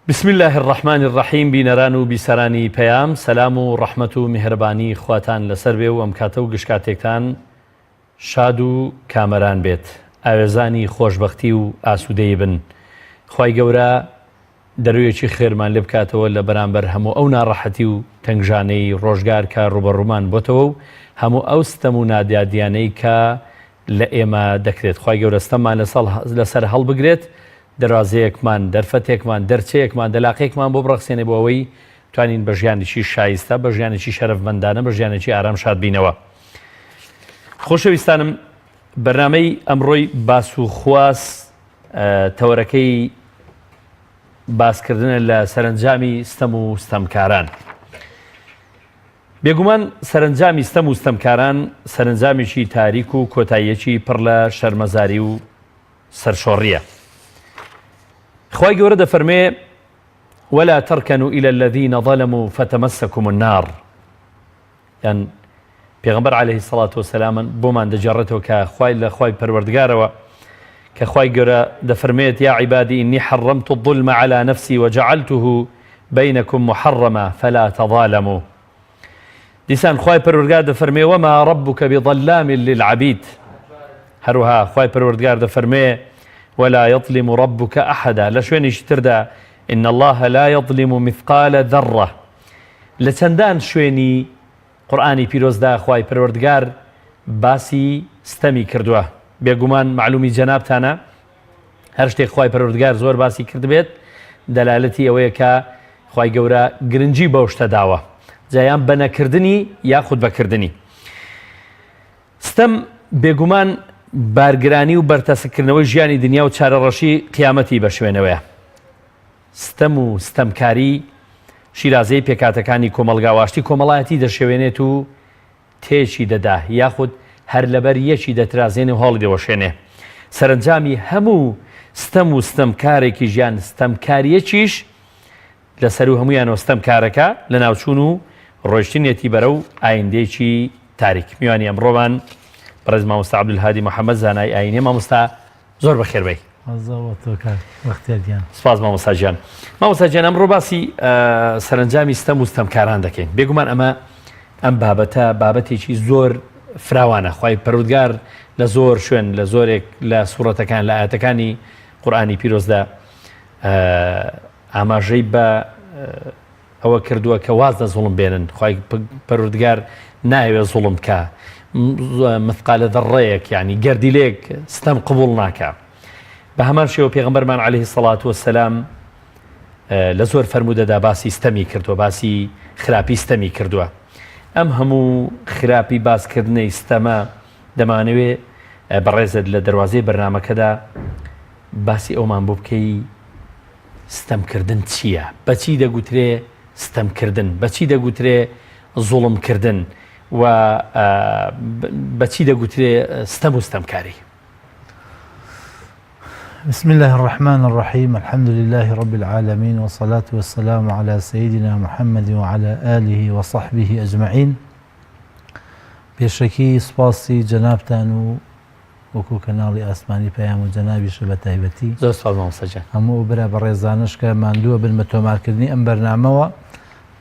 بسم الله الرحمن الرحیم بینەران و بیسەرانی پەیام سەلام و ڕەحمەت و میهرەبانی خواتان لەسەر بێ و ئەم کاتە و گشتکاتێکتان شاد و کامەران بێت ئاوێزانی خۆشبەختی و ئاسوودەی بن خوای گەورە دەرویەکی خێرمان لێ بکاتەوە لە بەرامبەر هەموو ئەو ناڕەحەتی و تەنگژانەی ڕۆژگار کە ڕوبەڕوومان بۆتەوە و هەموو ئەو ستەم و نادیادیانەی کە لە ئێمە دەکرێت خوای گەورە ستەممان لەسەر هەڵبگرێت دەرازەیەکمان دەرفەتێکمان دەرچەیەکمان دەلاقەیەکمان بۆ بڕەخسێنێ بۆ ئەوەی توانین بە ژیانێکی شایستە بە ژیانێکی شەرەفمەندانە بە ژیانێکی ئارام شاد بینەوە. خۆشەویستانم بەرنامەی ئەمڕۆی باس و خواست تەوەرەکەی باسکردنە لە سەرنجامی ستەم و ستەمکاران. بێگومان سەرنجامی ستەم و ستەمکاران سەرنجامێکی تاریک و کۆتاییەکی پڕ لە شەرمەزاری و سەرشۆڕیە. خوای گەورە دەفەرمێ ولا تركنوا إلى الذين ظلموا فتمسكم النار. یان پێغەمبەر عليه الصلاة والسلام بۆمان دەجێڕێتەوە کە خوای لە خوای پەروەردگارەوە کە خوای گەورە دەفەرمێت يا عبادي إني حرمت الظلم على نفسي وجعلته بينكم محرما فلا تظالموا. دیسان خوای پەروەردگار دەفەرمێ وما ربك بظلام للعبيد. هەروها خوای پەروەردگار دەفەرمێ ولا يظلم ربك أحدا. لشوێنێکی تردا إن الله لا يظلم مثقال ذرة. لە چەندان شوێنی قورئانی پیرۆزدا خوای پەروەردگار باسی ستەمی کردووە. بێگومان معلومی جەنابتانە هەر شتێک خوای پەروەردگار زۆر باسی کردبێت دەلالەتی ئەوەیە کە خوای گەورە گرنگی بەو شتە داوە جایان بە نەکردنی یاخود بەکردنی. ستەم بێگومان بارگرانی و بەرتەسکردنەوەی ژیانی دنیا و چارەڕەشی قیامەتی بە شوێنەوەیە. ستەم و ستەمکاری شیرازەی پێکاتەکانی کۆمەڵگاواشتی کۆمەڵایەتی دەشێوێنێت و تێکی دەدا یاخود هەر لەبەر یەکی دەترازێنێ و هەڵی دەوەشێنێ. سەرنجامی هەموو ستەم و ستەمکارێکی ژیان ستەمکاریەکیش لەسەر و هەمویانەوە ستەمکارەکە لە ناوچوون و ڕۆیشتنێتی بەرە و ئایندێکی تاریک. میوانی ئەمڕۆمان بەڕێز مامۆستا عەبدولهادی محەممەد زانای ئاینێ. مامۆستا زۆر بەخێر بەی. سپاس مامۆستا گیان. مامۆستا گیان ئەمڕۆ باسی سەرنجامی ستەم و ستەمکاران دەکەین. بێگومان ئەم بابەتە بابەتێکی زۆر فراوانە. خوای پەروەردگار لە زۆر شوێن لە زۆرێک لە سوورەتەکان لە ئاەتەکانی قورئانی پیرۆزدا ئاماژەی بە ئەوە کردووە کە واز لە زوڵم بێنن. خوای پەروەردگار نایەوێت زوڵم بکە مثقالە ذەڕەیەک یعنی گەردیلێک ستەم قبوڵ ناکە. بە هەمان شێوە پێغەمبەرمان عەلەیهی سەڵات وەسەلام لە زۆر فەرموودەدا باسی ستەمی کردووە باسی خراپی ستەمی کردووە. ئەم هەموو خراپی باسکردنەی ستەمە دەمانەوێت بەڕێزت لە دەواازەی بەرنامەکەدا باسی ئەومان بۆ بکەی ستەمکردن چییە؟ بەچی دەگوترێ ستەمکردن؟ بەچی دەگوترێ زوڵمکردن؟ و بەچی دەگوترێ ستەم و ستەمکاری؟ بسم الله الرحمن الرحيم الحمد لله رب العالمين والصلاة والسلام على سيدنا محمد وعلى آله وصحبه أجمعين. بێشەکی سپاسی جەنابتان و وەکو کەناڵی ئاسمانی پەیام و جەنابیش بە تایبەتی زۆر سپاس مامۆستا گیان. هەموو برا بە ڕێزانش کە ماندووە بن بە تۆمارکردنی ئەم بەرنامەوە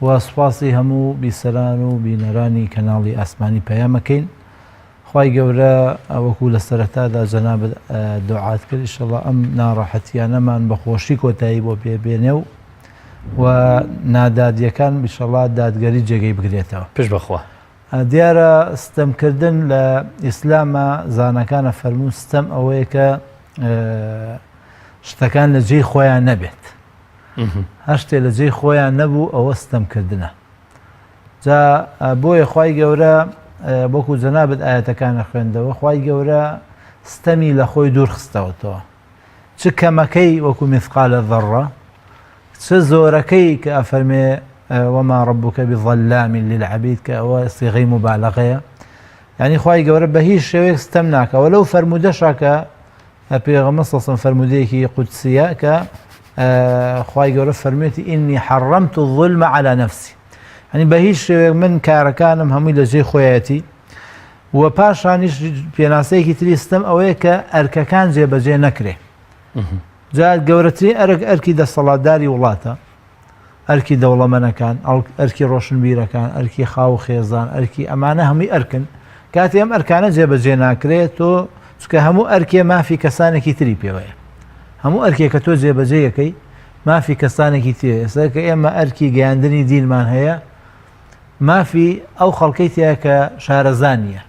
و سپاسی هەموو بیسەران و بینەرانی کەناڵی ئاسمانی پەیامەکەین. خوای گەورە وەکو لە سەرەتادا جەنابەت دوعات کرد ئینشەڵڵا ئەم ناڕەحەتیانەمان بە خۆشی کۆتایی بۆ پێبێنێ و نادادیەکان ئینشەڵڵا دادگەری جێگەی بگرێتەوە. پشت بەخوا. دیارە ستەمکردن لە ئیسلامە زانەکانە فەرموون ستەم ئەوەیە کە شتەکان لە جێی خۆیان نەبێت. هەر شتێ لە جێی خۆیان نەبوو ئەوە ستەمکردنە. جا بۆیە خوای گەورە بۆکو جەنابەت ئاەتەکانە خوێندەوە خوای گەورە ستەمی لە خۆی دوورخستەوەتەوە. چ کەمەکەی وەکو مثقالە ذەڕە چ زۆرەکەی کە ئەفەرمێ وما ربك بظلام للعبيد کە ئەوە سیغەی مبالغەیە. یعنی خوای گەورە بە هیچ شێوەیەک ستەم ناکەوە. لەو فەرموودەشە کە پێغەمبەر سەڵسەڵەم فەرموودەیەکی قودسیە کە خوای گەورە فەرمێتی ئینی حەڕەمت الظلم على نفسي. ینی بە هیچ شێوەیەک من کارەکانم هەمووی لە جێی خۆیەتی و پاشانیش پێناسەیەکی تری ستەم ئەوەیە کە ئەرکەکان جێبەجێ نەکرێ. جا گەورەترین ئەرکی دەسەڵاتداری وڵاتە، ئەرکی دەوڵەمەنەکان، ئەرکی ڕۆشنبیرەکان، ئەرکی خاو خێزان، ئەرکی ئەمانە هەمووی ئەرکن. کاتی ئەم ئەرکانە جێبەجێ ناکرێت تۆ چکە هەموو ئەرکێ مافی کەسانێکی تری پێوەیە، هەموو ئەرکێکە تۆ جێبەجێ یەکەی مافی کەسانێکی تێ. ئێستا کە ئێمە ئەرکی گەیاندنی دینمان هەیە، مافی ئەو خەڵکەی تایە کە شارەزانیە،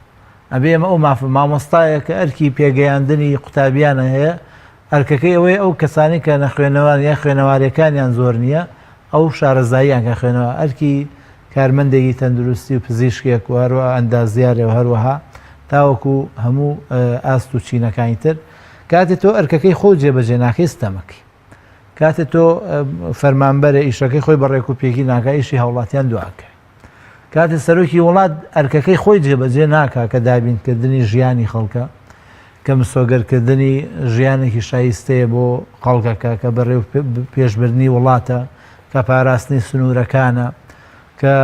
ئەبێ ئێمە ئەو مامۆستایە کە ئەرکی پێگەیاندنی قوتابیانە هەیە، ئەرکەکەی ئەوەی ئەو کەسانی کە نەخوێنەوان یا خوێنەوارەکانیان زۆر نییە ئەو شارەزاییان کە خوێنەوە، ئەرکی کارمەندێکی تەندروستی و پزیشکێک و هەروە ئەندازیارێ و هەروەها تاوەکو هەموو ئاست و چینەکانی تر. کاتێ تۆ ئەرکەکەی خۆ جێبەجێ ناکەی ستەمەکەی، کاتێ تۆ فەرمانبەرە ئیشەکەی خۆی بەڕێک و پێکی ناکە، ئیشی هەوڵاتیان دواکە. کاتێ سەرۆکی وڵات ئەرکەکەی خۆی جێبەجێ ناکە کە دابینکردنی ژیانی خەڵکە، کە مسۆگەرکردنی ژیانێکی شایستەیە بۆ خەڵکەکە کە بەڕێو پێشبردننی وڵاتە، کە پاراستنی سنوورەکانە، کە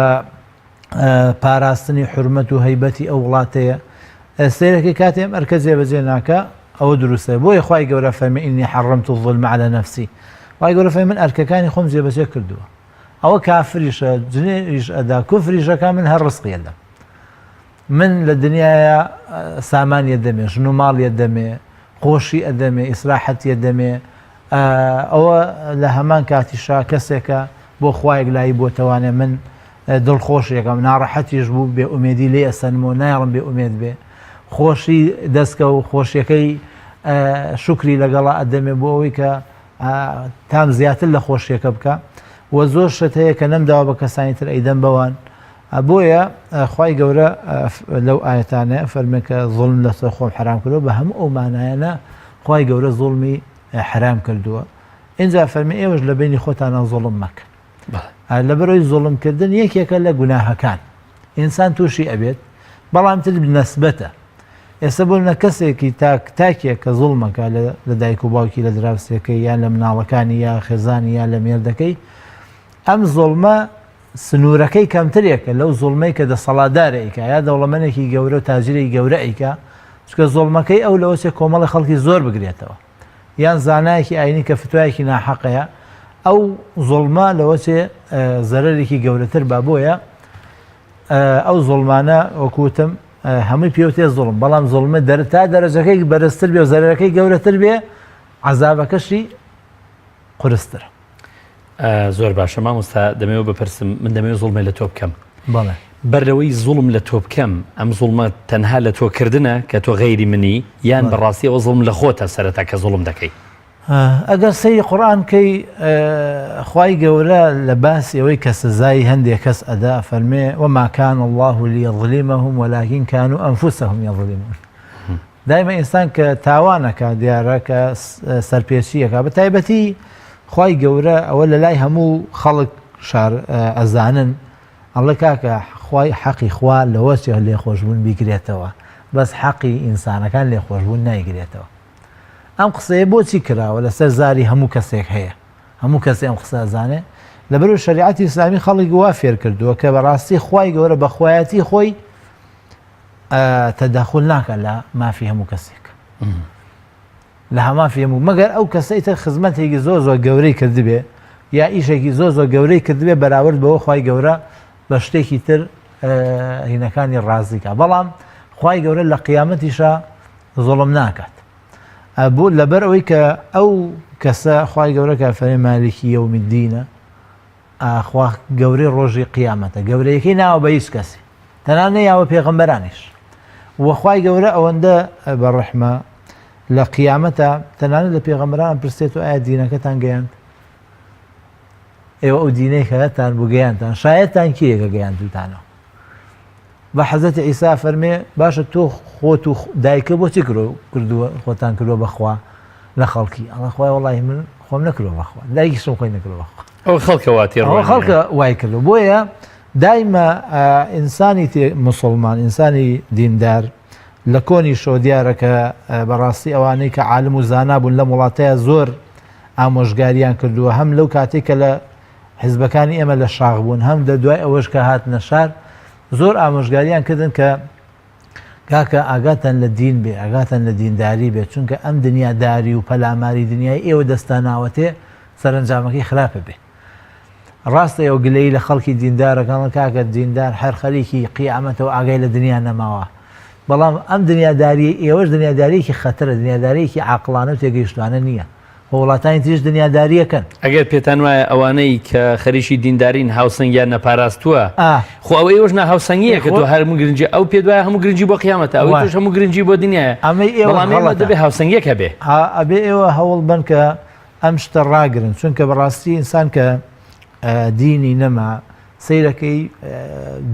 پاراستنی حرمەت و هەیبەتی ئەو وڵاتەیە. سیرەکەی کاتێ ئەم ئەرکە جێبەجێ ناکە ئەوە دروستە. بۆیە خوای گەورە فەرمێ ئینی حەڕەمت الظلم عەلی نەفسی، خوای گەورە فەرمێ من ئەرکەکانی خۆم جێبەجێ کردووە. ئەوە کافریشە، جنێش ئەدا، کوفریشەکە، من هەر ڕزقیەدەم، من لە دنیاە سامانیە دەمێ، ژن و ماڵیە دەمێ، خۆشی ئەدەمێ، ئیسراحەتیە دەمێ. ئەوە لە هەمان کاتیشا کەسێکە بۆ خوایەک لای بۆتەوانێ من دڵخۆشیەکەم، ناڕەحەتیش بوو بێ ئومێدی لێ ئەسەنمەوە، نایڵم بێ ئومێد بێ، خۆشی دەستکە و خۆشیەکەی شکری لەگەڵا ئەدەمێ بۆ ئەوەی کە تام زیاتر لە خۆشیەکە بکە. وە زۆر شت هەیە کە نەمداوە بە کەسانی تر ئەیدەم بەوان. بۆیە خوای گەورە لەو ئاەتانە فەرمێ کە زوڵم لەسەر خۆم حرام کردووە، بە هەموو ئەو مانایانە خوای گەورە زوڵمی حرام کردووە. اینجا فەرمێ ئێوەش لە بینی خۆتانە زوڵم مەکەن. لەبەرەوەی زوڵمکردن یەکێکە لە گوناهەکان، ئینسان تووشی ئەبێت، بەڵام تر نەسبەتە. ئێستا بۆنە کەسێکی تاکێک کە زوڵمەکە لە دایک و باوکی، لە دراوسەکەی، یان لە مناڵەکانی یا خێزانی یا لە مێردەکەی، ئەم زوڵمە سنوورەکەی کەمترێکە لەو زوڵمەی کە دەسەڵاتدارێکە یا دەوڵەمەنێکی گەورە و تاجرێکی گەورە ئەیکە، چکە زوڵمەکەی ئەو لەوەچێ کۆمەڵی خەڵکی زۆر بگرێتەوە، یان زانایەکی ئاینی کە فتوایەکی ناحەقەیە، ئەو زوڵمە لەوەچێ زەرەرێکی گەورەتر با. بۆیە ئەو زوڵمانە وەکوتم هەمووی پێوتێ زوڵم، بەڵام زوڵمە تا دەرەجەکەی بەرزتر بێ و زەرەرەکەی گەورەتر بێ، عەزابەکەشی قورسترە. زۆر باشە مامۆستا، دەمەوێت بپرسم، من دەمەوێت زوڵمە لە تۆ بکەم. بەڵێ بەرەوەی زوڵم لە تۆ بکەم، ئەم زوڵمە تەنها لە تۆکردنە کە تۆ غەیری منی، یان بەڕاستی ئەوە زوڵم لە خۆتە سەرەتا کە زوڵم دەکەی؟ ئەگەر سەیری قورئان کەی خوای گەورە لە باسی ئەوەی کە سزای هەندێک کەس ئەدا فەرمێ وما كان الله ليظلمهم ولكن كانوا أنفسهم يظلمون. دایمە ئینسان کە تاوانەکە دیارە کە سەرپێچیەکە، بە تایبەتی خوای گەورە ئەوە لە لای هەموو خەڵک ئەزانن، ئەڵێ کاکە خوای حەقی خوا لەوەچێ لێخۆشبوون بیگرێتەوە، بەس حەقی ئینسانەکان لێخۆشبوون نایگرێتەوە. ئەم قسەیە بۆچی کراوە؟ لەسەر زاری هەموو کەسێک هەیە، هەموو کەسێک ئەم قسە ئەزانێ. لەبەرەوەی شەریعەتی ئیسلامی خەڵکی وا فێر کردووە کە بەڕاستی خوای گەورە بە خوایەتی خۆی تەداخل ناکە لە مافی هەموو کەسێک، لە هەمافی هەموو، مەگەر ئەو کەسەی تر خزمەتێکی زۆر زۆر گەورەی کردبێ یا ئیشێکی زۆر زۆر گەورەی کردبێ بەراورد بەوە خوای گەورە بە شتێکی تر هینەکانی ڕازیکە. بەڵام خوای گەورە لە قیامەتیشە زوڵم ناکات. بۆ لەبەر ئەوەی کە ئەو کەسە خوای گەورە کە فەرمێ مالکی یەومالدینە، خوا گەورەی ڕۆژی قیامەتە، گەورەیەکەی ناوە بە هیچ کەسی، تەنانەت نەیاوە پێغەمبەرانیش. وەخوای گەورە ئەوەندە بەڕەحمە لە قیامەتە تەنانەت لە پێغەمبەران پرسێت و ئایا دینەکەتان گەیاند؟ ئێوە ئەو دینەی کەتان بۆ گەیاندتان، شایەتتان کێیەکە گەیاندوتانەوە؟ بە حەزەتی عیسا فەرمێ باشە تۆ خۆت و دایکە بۆچی کردووە خۆتان کردووە بەخوا لە خەڵکی؟ ئەڵێ خوای وەڵاهی من خۆم نەکردووە بەخوا، دایکیشم خۆی نەکردووە بەخوا. ئەو خەڵکە خەڵکە وای کردو. بۆیە دایمە ئینسانی موسڵمان، ئینسانی دیندار لە کۆنی شۆ دیارە کە بەڕاستی ئەوانەی کە عالم و زانا بوون لە وڵاتەیە زۆر ئامۆژگاریان کردووە، هەم لەو کاتێک کە لە حیزبەکانی ئێمە لە شاغ بوون، هەم دوای ئەوەش کە هاتنە شار زۆر ئامۆژگاریان کردن کە کاکە ئاگاتان لە دین بێ ئاگاتان لە دینداری بێت چونکە ئەم دنیاداری و پەلاماری دنیای ئێوە دەستاناوەتێ سەرنجامەکەی خراپە بێ ڕاستە ئەو گلەی لە خەڵکی دیندارەکان کاکە دیندار هەر خەریکی قیامەتەوە ئاگای لە دنیا نەماوە بەڵام ئەم دنیاداری ئێوەش دنیادارێکی خەتەرە دنیادارێکی عاقڵانە و تێگەیشتوانە نییە وڵاتانی تریش دنیاداریەکەن ئەگەر پێتان وایە ئەوانەی کە خەریکی دیندارین هاوسەنگیان نەپاراستووە خۆ ئەوەی ئەوەش هاوسەنگیە کە تۆ هەموو گرنگی ئەو پێ دوایە هەموو گرنگی بۆ قیامەتە ئەوەی توش هەموو گرنگی بۆ دنیاە ئەمە دەبێ هاوسەنگیەکە بێ ئەبێ ئێوە هەوڵ بن کە ئەم شتە ڕاگرن چونکە بەڕاستی ئینسان کە دینی نەما سیرەکەی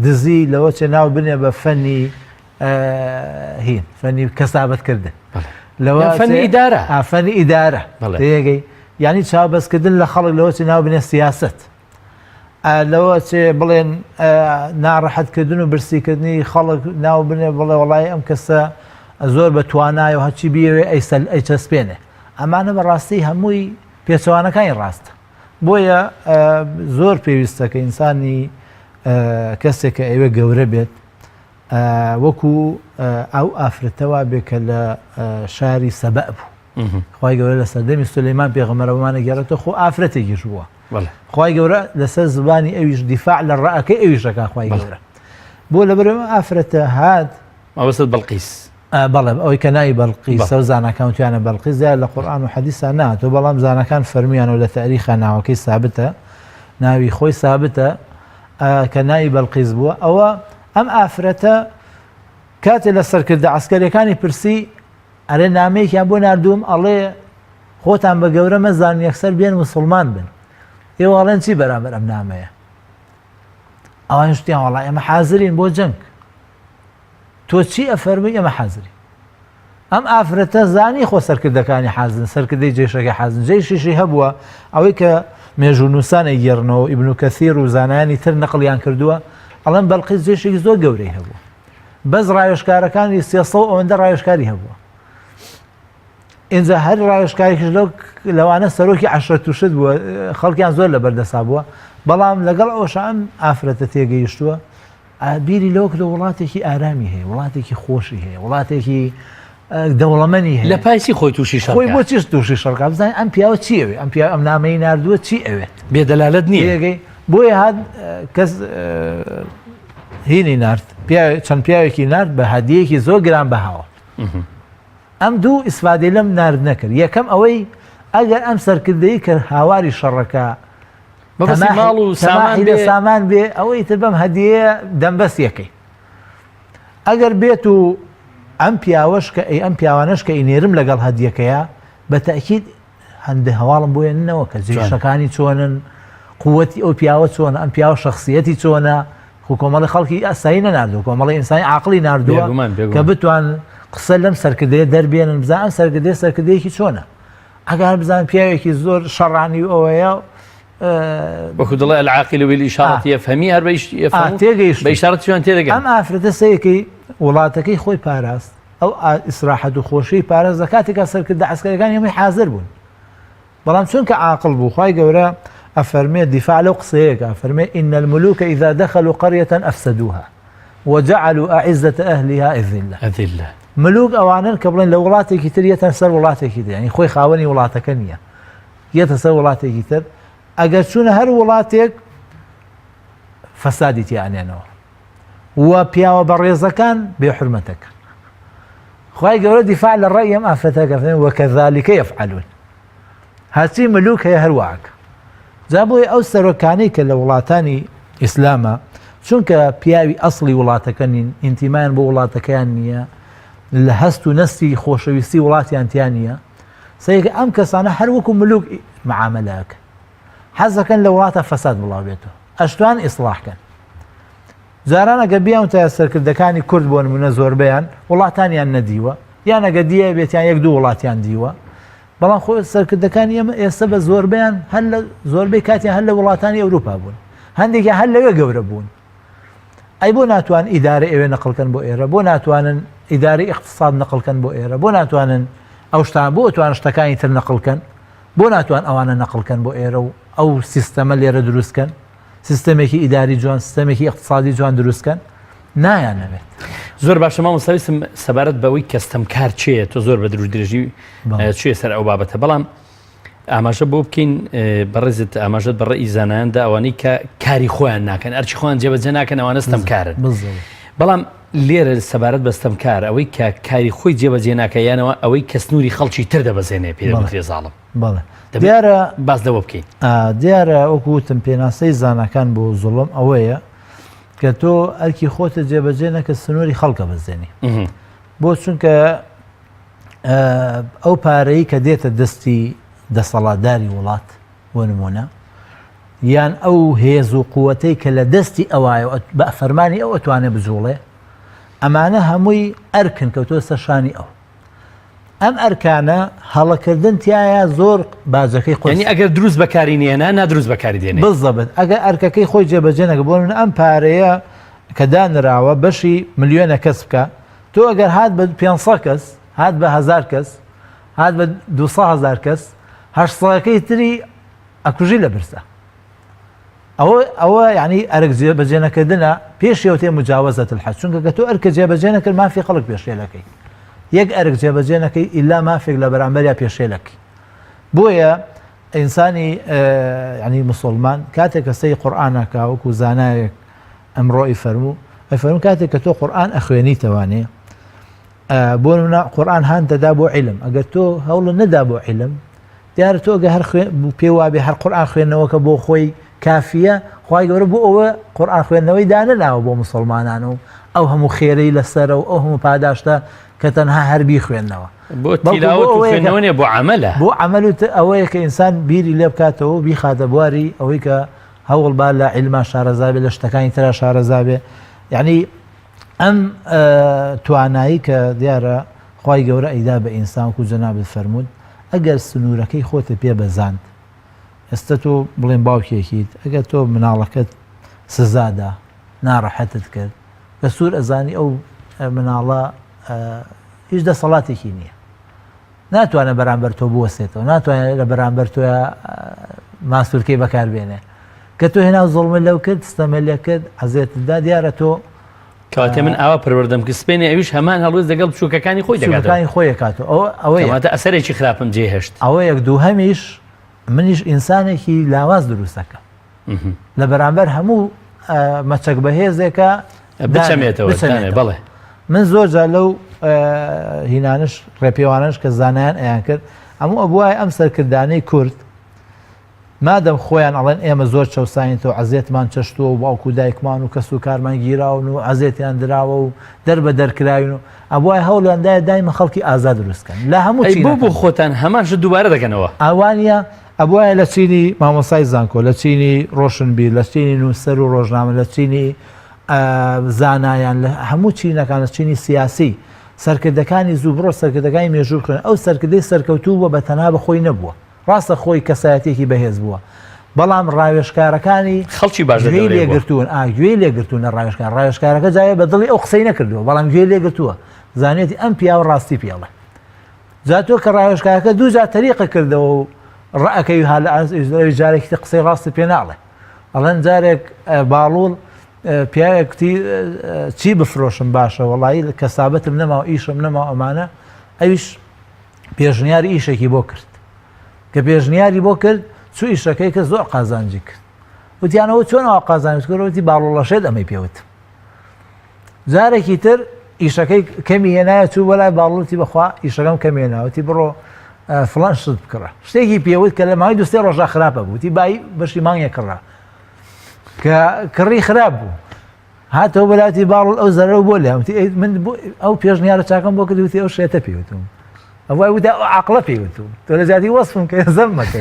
دزی لەوە چێ ناو بنێ بە فەنی هین فەنی کەسابەتکردن فەنی ئیدارە فەنی ئیدارە تێگەی یعنی چاوبەستکردن لە خەڵک لەوە چێ ناو بنێ سیاست لەوە چێ بڵێن ناڕەحەتکردن و برسیکردنی خەڵک ناو بنێ بڵێ وڵای ئەم کەسە زۆر بە توانای و هەچی بیەوێ ئەیچەسپێنێ ئەمانە بەڕاستی هەمووی پێچەوانەکانی ڕاستە بۆیە زۆر پێویستە کە ئینسانی کەسێک کە ئێوە گەورە بێت وەکو ئەو ئافرەتەوە بێ کە لە شاری سەبە بوو خی گەورە لە سەردەمی سولەیمان پێغەمبەرەوەمانە گەڕێتەوە خۆ ئافرەتێکیش بووە خی گەورە لەسەر زبانی ئەویش دیفاع لە ڕائەکەی ئەویشەکە خی گەورە بۆ لەبەرەوە ئافرەتە هات مەوەسەد بەڵقیس بەڵێ ئەوەی کە ناوی بەڵقیس و زانەکان توانە بەڵقیس لە قورئان و حەدیثا ناتۆ بەڵام زانەکان فەرمیانەوە لە تاریخە ناوەکەی سابتە ناوی خۆی سابتە کە ناوی بەڵقیس بووە ئەوە ئەم ئافرەتە کاتێ لە سەرکردە عسکەریەکانی پرسی ئەرێ نامەیەکیان بۆ نردووم ئەڵێ خۆتان بە گەورە مەزان یەکسەر بێن موسڵمان بن ئێوە ئەڵێن چی بەرامبەر ئەم نامەیە ئەوان شتیان وەڵای ئێمە حازرین بۆ جەنگ تۆ چی ئەفەرمی ئێمە حازری ئەم ئافرەتە زانی خۆ سەرکردەکانی حازن سەرکردەی جێشەکە حازن جێشیشی هەبووە ئەوەی کە مێژوو نووسانە گێڕنەوە ئیبن کەثیر و زانایانی تر نەقڵیان کردووە ئەڵێن بەڵقیس جێشێکی زۆر گەورەی هەبووە بەس ڕایۆشکارەکانی 300 ئەوەندە ڕایۆشکاری هەبووە ئینجا هەر ڕایۆشکارێکیش لەوانە سەرۆکی عەشرەت و شت بووە خەڵکیان زۆر لەبەردەسا بووە بەڵام لەگەڵ ئەوەش ئەم ئافرەتە تێگەیشتووە بیری لەوە کە وڵاتێکی ئارامی هەیە وڵاتێکی خۆشی هەیە وڵاتێکی دەوڵەمەنی هەیە لە پایسی خۆی تووشی شەڕ خۆی بۆ چیش تووشی شەڕکە بزانین ئەم پیاوە چی ئەوێ ئەم پیا ئەم نامەی نردووە چی ئەوێت بێدەلالەت نییە بۆیە هات کەس هینی نرد چەند پیاوێکی نرد بە هەدیەیەکی زۆر گران بەهاوە ئەم دوو ئیسفادەی لەم نرد نەکرد یەکەم ئەوەی ئەگەر ئەم سەرکردەی کە هاواری شەڕەکە ماڵ و سامان بێ ئەوەی تر بەم هەدیە دەمبەست یەکەی ئەگەر بێت و ئەم پیاوەش کە ئەم پیاوانش کە ئینێرم لەگەڵ هەدیەکەیە بە تەکید هەندێک هەواڵم بۆ نەوە کە جێشەکانی چۆنن قووەتی ئەو پیاوە چۆنە ئەم پیاوە شخصیەتی چۆنە کۆمەڵی خەڵکی ئەسایی نەناردووە کۆمەڵی ئینسانی عاقلی ناردووە کە بتوان قسە لەم سەرکردەیە دەربێنن بزان سەرکردەیەکی چۆنە ئەگەر بزان پیاوێکی زۆر شەڕانی ئەوەیە وەکو دڵێ العاقل بالإشارة يفهمي هەر بە ئیشارەتیان تێدەگەن ئەم ئافرەتە سەیەکەی وڵاتەکەی خۆی پاراست ئەو ئیسراحەت و خۆشی پارێز لە کاتێکا سەرکردە عەسکەریەکانی هەمووی حازر بوون بەڵام چونکە عاقڵ بوو خی گەورە ئەفەرمێ دیفاع لەو قسەیەکە ئەفەرمێ إن الملوك إذا دخلوا قرية أفسدوها وجعلوا أعزة أهلها أذلة ملوک ئەوانن کە بڵێن لە وڵاتێکی تر یەتە سەر وڵاتێکی تر ینی خۆی خاوەنی وڵاتەکە نییە یەتە سەر وڵاتێکی تر ئەگەر چوونە هەر وڵاتێک فەسادی تیانێنەوە وە پیاوە بەڕێزەکان بێحورمەتەکە خی گەورە دیفاع لە ڕای ئەم ئافرەتەکە وەکەذالک یەفعلون هەرچی ملوک هەیە هەروەک جا بۆی ئەو سەرۆکانەی کە لە وڵاتانی ئیسلامە چونکە پیاوی ئەسڵی وڵاتەکە نین ئینتیمایان بۆ وڵاتەکەیان نییە لە هەست و نەستی خۆشەویستی وڵاتیان تیان نییە سەیەکە ئەم کەسانە هەر وەکو ملوک معاملەکە حەزەکەن لە وڵاتە فەساد بڵاوێتەوە ئەشتوان ئیسلاحکەن جاران ئەگە بیان تا سەرکردەکانی کورد بۆ نمونە زۆربەیان وڵاتانیان نەدیوە یان ئەگە دیە بێتیان یەک دوو وڵاتیان دیوە بەڵام خۆ سەرکردەکانی ئێمە ئێستا بە زۆربیان هەر لە زۆربەی کاتیان هەر لە وڵاتانی ئەوروپا بوون هەندێکیان هەر لەوێ گەورە بوون ئەی بۆ ناتوان ئیدارە ئێوێ نەقڵکەن بۆ ئێرە بۆ ناتوانن ئیداری اقتصاد نەقڵکەن بۆ ئێرە بۆ ناتوانن ئەو شتان بۆ توان شتەکانی تر نەقڵکەن بۆ ناتوان ئەوانە نەقڵکەن بۆ ئێرە و ئەو سیستەمە لێرە دروستکەن سیستەمێکی ئیداری جوان سیستەمێکی اقتصادی جوان دروستکەن نایان نەبێت. زۆر باشە مامۆستاویستم سەبارەت بەوەی کەستەمکار چییە تۆ زۆر بە دروژدرێژی چێ سەر ئەو بابەتە بەڵام ئاماژە بۆ بکەین بەڕێزت ئاماژەت بە ڕێی زانایاندا ئەوانەی کە کاری خۆیان ناکەن ئەرچی خۆیان جێبەجێ ناکەن ئەوانە ستەمکارن بەڵام لێرە سەبارەت بە ستەمکار ئەوەی کە کاری خۆی جێبەجێ ناکەیانەوە ئەوەی کە سنووری خەڵکی تر دەبەزێنێ پێ زاڵم دیارە باز لەوە بکەین دیارە وەکوتم پێناسەی زانەکان بۆ زوڵم ئەوەیە کە تۆ ئەرکی خۆتە جێبەجێ نەکە سنووری خەڵکە بەزێنی بۆ چونکە ئەو پارەی کە دێتە دەستی دەسەڵاتداری وڵات بۆ نمونە یان ئەو هێز و قووەتەی کە لە دەستی ئەوایە بە فەرمانی ئەو ئەتوانێ بجوڵێ ئەمانە هەمووی ئەرکن کەوتۆ سەرشانی ئەو ئەم ئەرکانە هەڵەکردن تایە زۆر بازەکەی خۆنی ئەگەر دروست بەکاری نێنە نادروست بەکاری دێنێ بزەبێت ئەگەر ئەرکەکەی خۆی جێبەجێ نەکە بۆ من ئەم پارەیە کە دانراوە بەشی ملیۆنە کەس بکە تۆ ئەگەر هات بە 500 کەس هات بە 1000 کەس هات بە 200,000 کەس 800ەکەی تری ئەکوژی لە برسە ئەوە یعنی ئەرک جێبەجێنەکردنە پێشیەوتێ مجاوزەت الحەد چونکە کە تۆ ئەرکە جێبەجێ نەکرد مافی خەڵک پێشێلەکەی یەک ئەرک جێبەجێ نەکەی ئیلا مافێک لە بەرامبەریا پێشێلەکەی بۆیە ئینسانی ینی مسلمان کاتێک کە سەی قورئانەکە وەکو زانایەک ئەمڕۆی فەرموو کاتێک کە تۆ قورئان ئەخوێنی تەوانێ بۆ نمونە قورئان هان دەدا بۆ عیلم ئەگەر تۆ هەوڵ نەدا بۆ عیلم دیارە تۆ ئەگە هەر پێ وابێ هەر قورئان خوێندنەوەکە بۆ خۆی کافیە خوای گەورە بۆ ئەوە قورئان خوێندنەوەی دانەناوە بۆ مسلمانان و ئەو هەموو خێرەی لەسەرە و ئەو هەموو پاداشتە کە تەنها هەربی خوێندنەوە بۆ تیلاوەت و خوێندنەوە بۆ عەمەلە بۆ عەمەل ئەوەیە کە ئینسان بیری لێ بکاتەوە و بیخاتە بواری ئەوەی کە هەوڵ با لە عیلما شارەزابێ لە شتەکانی ترا شارەزابێ یعنی ئەم توانایی کە دیارە خوای گەورە ئەیدا بە ئینسان و جەنابەت فەرموود ئەگەر سنوورەکەی خۆتە پێ بەزاند ئێستا تۆ بڵێن باوکێکیت ئەگەر تۆ مناڵەکەت سزادا ناڕەحەتت کرد بە سوور ئەزانی ئەو مناڵە هیچ دەسەڵاتێکی نییە ناتوانێت بەرامبەر تۆ بوەسێتەوە ناتوانێت لە بەرامبەر تۆە ماسوولکەی بەکاربێنێ کە تۆ هێنا زوڵمە لەو کرد ستەمە لێ کرد حەزێتدا دیارە تۆ کاتێ من ئاوا پروەردەم کە سپێنی ئەویش هەمان هەڵوێز لەگەڵ بچووکەکانی خۆی دەکاتەوە خۆی کاتەوە ئەوەیە ئەسەرێکی خراپم جێهێشت ئەوە یەک دووهەمیش منیش ئینسانێکی لاواز دروستەکە لە بەرامبەر هەموو مەچەک بەهێزێکە بچەمێتەوە بەڵێ من زۆرجار لەو هینانش ڕێپێوانش کە زانایان ئەیان کرد هەموو ئەبووای ئەم سەرکردانەی کورد مادەم خۆیان ئەڵێن ئێمە زۆر چەساینەوە عەزێتمان چەشتووە و باوکو دایکمان و کەس و کارمان گیراون و عەزێتیان دراوە و دەربە دەرکراون و ئەبووای هەوڵیاندایە دایمە خەڵکی ئازاد دروستکەن لە هەموو بۆ خۆتان هەمانش دووبارە دەکەنەوە ئەوانە ئەبووایە لە چینی مامۆسای زانکۆ لە چینی ڕۆشنبیر لە چینی نووسەر و ڕۆژنامە لە چینی زانایان لە هەموو چینەکان لە چینی سیاسی سەرکردەکانی زوو بڕۆ سەرکردەکانی مێژوور خوێن ئەو سەرکردەی سەرکەوتوو بە بەتەنها بەخۆی نەبووە ڕاستە خۆی کەسایەتێکی بەهێز بووە بەڵام ڕاوێژکارەکانی خەڵکی باش لێگرتوون گوێی لێگرتوونە ڕاوێژکارەکە جایە بە دڵی ئەو قسەی نەکردووە بەڵام گوێی لێگرتووە زانێتی ئەم پیاوە ڕاستی پێڵێ جاتۆ کە ڕاوێژکارەکە دوو جار تەریقە کردەوە و ڕائەکەی جارێکی قسەی ڕاستی پێ ناڵێ ئەڵەن جارێک باڵوڵ پیاوێکتی چی بفرۆشم باشە وەڵایی کەسابەتم نەماوە ئیشم نەماوە ئەمانە ئەویش پێشنیاری ئیشێکی بۆ کرد کە پێشنیاری بۆ کرد چوو ئیشەکەی کە زۆر قازانجی کرد وتیانەوە چۆنەوە قازانجی کردەوەتی باڵوڵەشێت ئەمەی پێوت جارێکی تر ئیشەکەی کەمی هێنایە چوو بەلای باڵوڵتی بەخوا ئیشەکەم کەمێناوەتی بڕۆ فڵان شت بکڕە شتێکی پێوت کە لە ماوەی دوو سێ ڕۆژە خراپە بوو تی بای بەشی مانگێ کڕا کە کڕی خراپ بوو هاتەوە بەلاتی باڵ ئەو زەرە بۆ لێ من ئەو پێشنیارە چاکەم بۆ کردوتی ئەو شێتە پێوتم ئەوای ودا عەقڵە پێوتم تۆ لە زیادی وەسفم کە زەممەکە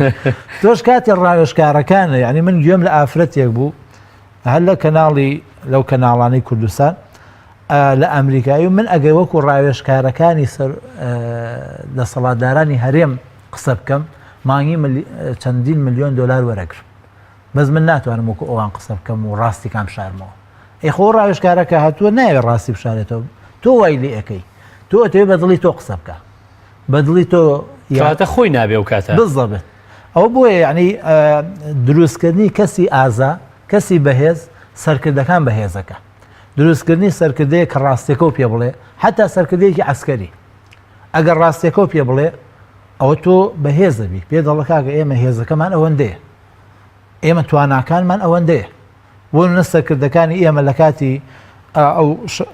تۆش کاتی ڕاوێژکارەکانە یعنی من گوێم لە ئافرەتێک بوو هەر لە کەناڵی لەو کەناڵانەی کوردستان لە ئەمریکایی و من ئەگەی وەکو ڕاوێژکارەکانی سەر دەسەڵاتدارانی هەرێم قسە بکەم مانگی چەندین ملیۆن دۆلار وەرەگرم بەس من ناتوانم وەکو ئەوان قسە بکەم و ڕاستی کام شارمەوە ئەی خۆ ڕاوێژکارەکە هاتووە ناوێت ڕاستی بشارێتەوە تۆ وای لێ ئەەکەی تۆ ئەتەوێت بە دڵی تۆ قسە بکە بە دڵی تۆ کاتە خۆی نابێ و کاتە بزەبێت ئەوە بۆیە یعنی دروستکردنی کەسی ئازا کەسی بەهێز سەرکردەکان بەهێزەکە دروستکردنی سەرکردەیە کە ڕاستیەکە و پێ بڵێ حتا سەرکردەیەکی عسکەری ئەگەر ڕاستیەکە و پێ بڵێ ئەوە تۆ بەهێز دەبی پێ دەڵە کاکە ئێمە هێزەکەمان ئەوەندەیە ئێمە تواناکانمان ئەوەندەیە بۆ نە سەرکردەکانی ئێمە لە کاتی ئەو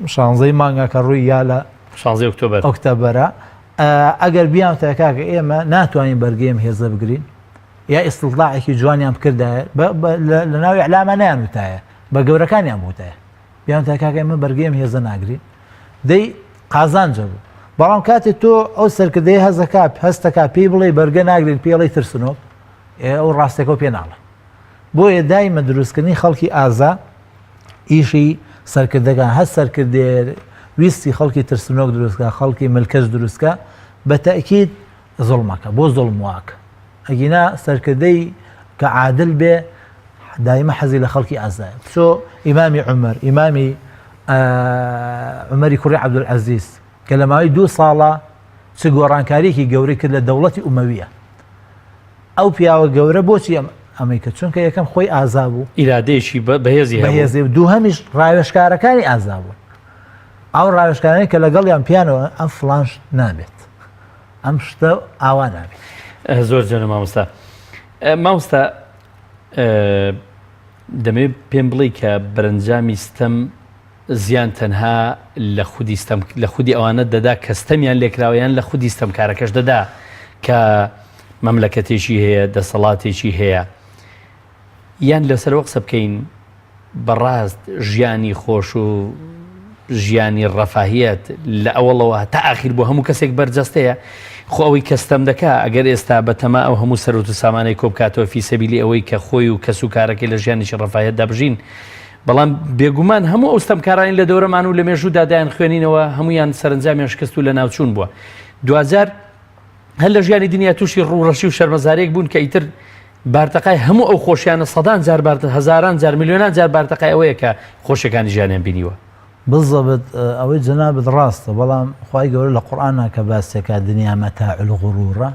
16 مانگە کە ڕووی یا لە 16 ئۆکتۆبەرە ئەگەر بیانتە کاکە ئێمە ناتوانین بەرگەیم هێزە بگرین یا ئیستڵداعێکی جوانیان بکردایە لە ناوی ئەعلامە نیان وتایە بە گەورەکانیان بوتایە بیانتە کاکە ئێمە بەرگەیم هێزە ناگرین دەی قازانجە بوو بەڵام کاتێ تۆ ئەو سەرکردەیە هەستەکە پێی بڵێ بەرگە ناگرین پێڵی ترسنۆ ئەو ڕاستێکەوە پێ ناڵێ بۆیە دایمە دروستکردنی خەڵکی ئازا ئیشی سەرکردەکان هەست سەرکردێ ویستی خەڵکی ترسنۆک دروستکە خەڵکی ملکەش دروستکە بە تەکید زوڵمەکە بۆ زوڵم واکە ئەگینا سەرکردەی کە عادل بێ دایمە حەزی لە خەڵکی ئازایە چۆ ئیمامی عومەر ئیمامی عومەری کوڕی عەبدولعەزیز کە لە ماوەی 2 ساڵە چ گۆڕانکاریەکی گەورەی کرد لە دەوڵەتی ئومەویە ئەو پیاوە گەورە بۆچی ئەمریکا چونکە یەکەم خۆی ئازا بوو ئیرادەیەکی بەهێزی دووهەمیش ڕاوێژکارەکانی ئازا بوون ئەو ڕاوێژکارانی کە لەگەڵیان پیانەوە ئەم فڵانش نابێت ئەم شتە ئاوا نابێت زۆر جۆنە مامۆستا مامۆستا دەمێ پێم بڵێ کە بەرەنجامی ستەم زیان تەنها لە خودی ئەوانە دەدا کە ستەمیان لێکراوەیان لە خودی ستەمکارەکەش دەدا کە مەملەکەتێکی هەیە دەسەڵاتێکی هەیە یان لەسەر قسە بکەین بەڕاست ژیانی خۆش و ژیانی ڕەفاهیەت لە ئەوڵەوە تا ئاخیر بۆ هەموو کەسێک بەرجەستەیە خۆ ئەوەی کەستەم دەکا ئەگەر ئێستا بەتەما ئەو هەموو سەرۆت و سامانەی کۆبکاتەوە فی سەبیلی ئەوەی کە خۆی و کەس و کارەکەی لە ژیانیشی ڕەفاهیەت دابژین بەڵام بێگومان هەموو ئەو ستەمکارانی لە دەورەمان و لە مێژوودا دایان خوێنینەوە هەمویان سەرنجامیان شکست و لە ناوچوون بووە دوجار هەر لە ژیانی دنیا تووشی ڕوڕەشی و شەرمەزارێک بوون کە ئیتر بارتەقای هەموو ئەو خۆشیانە سەدان جار هەزاران جار میلیۆنان جار بارتەقای ئەوەیە کە خۆشیەکانی ژیانیان بینیوە بالضبط ئەوەی جەنابەت ڕاستە بەڵام خوای گەورە لە قورئانە کە باسێکا دنیا مەتاع الغروڕە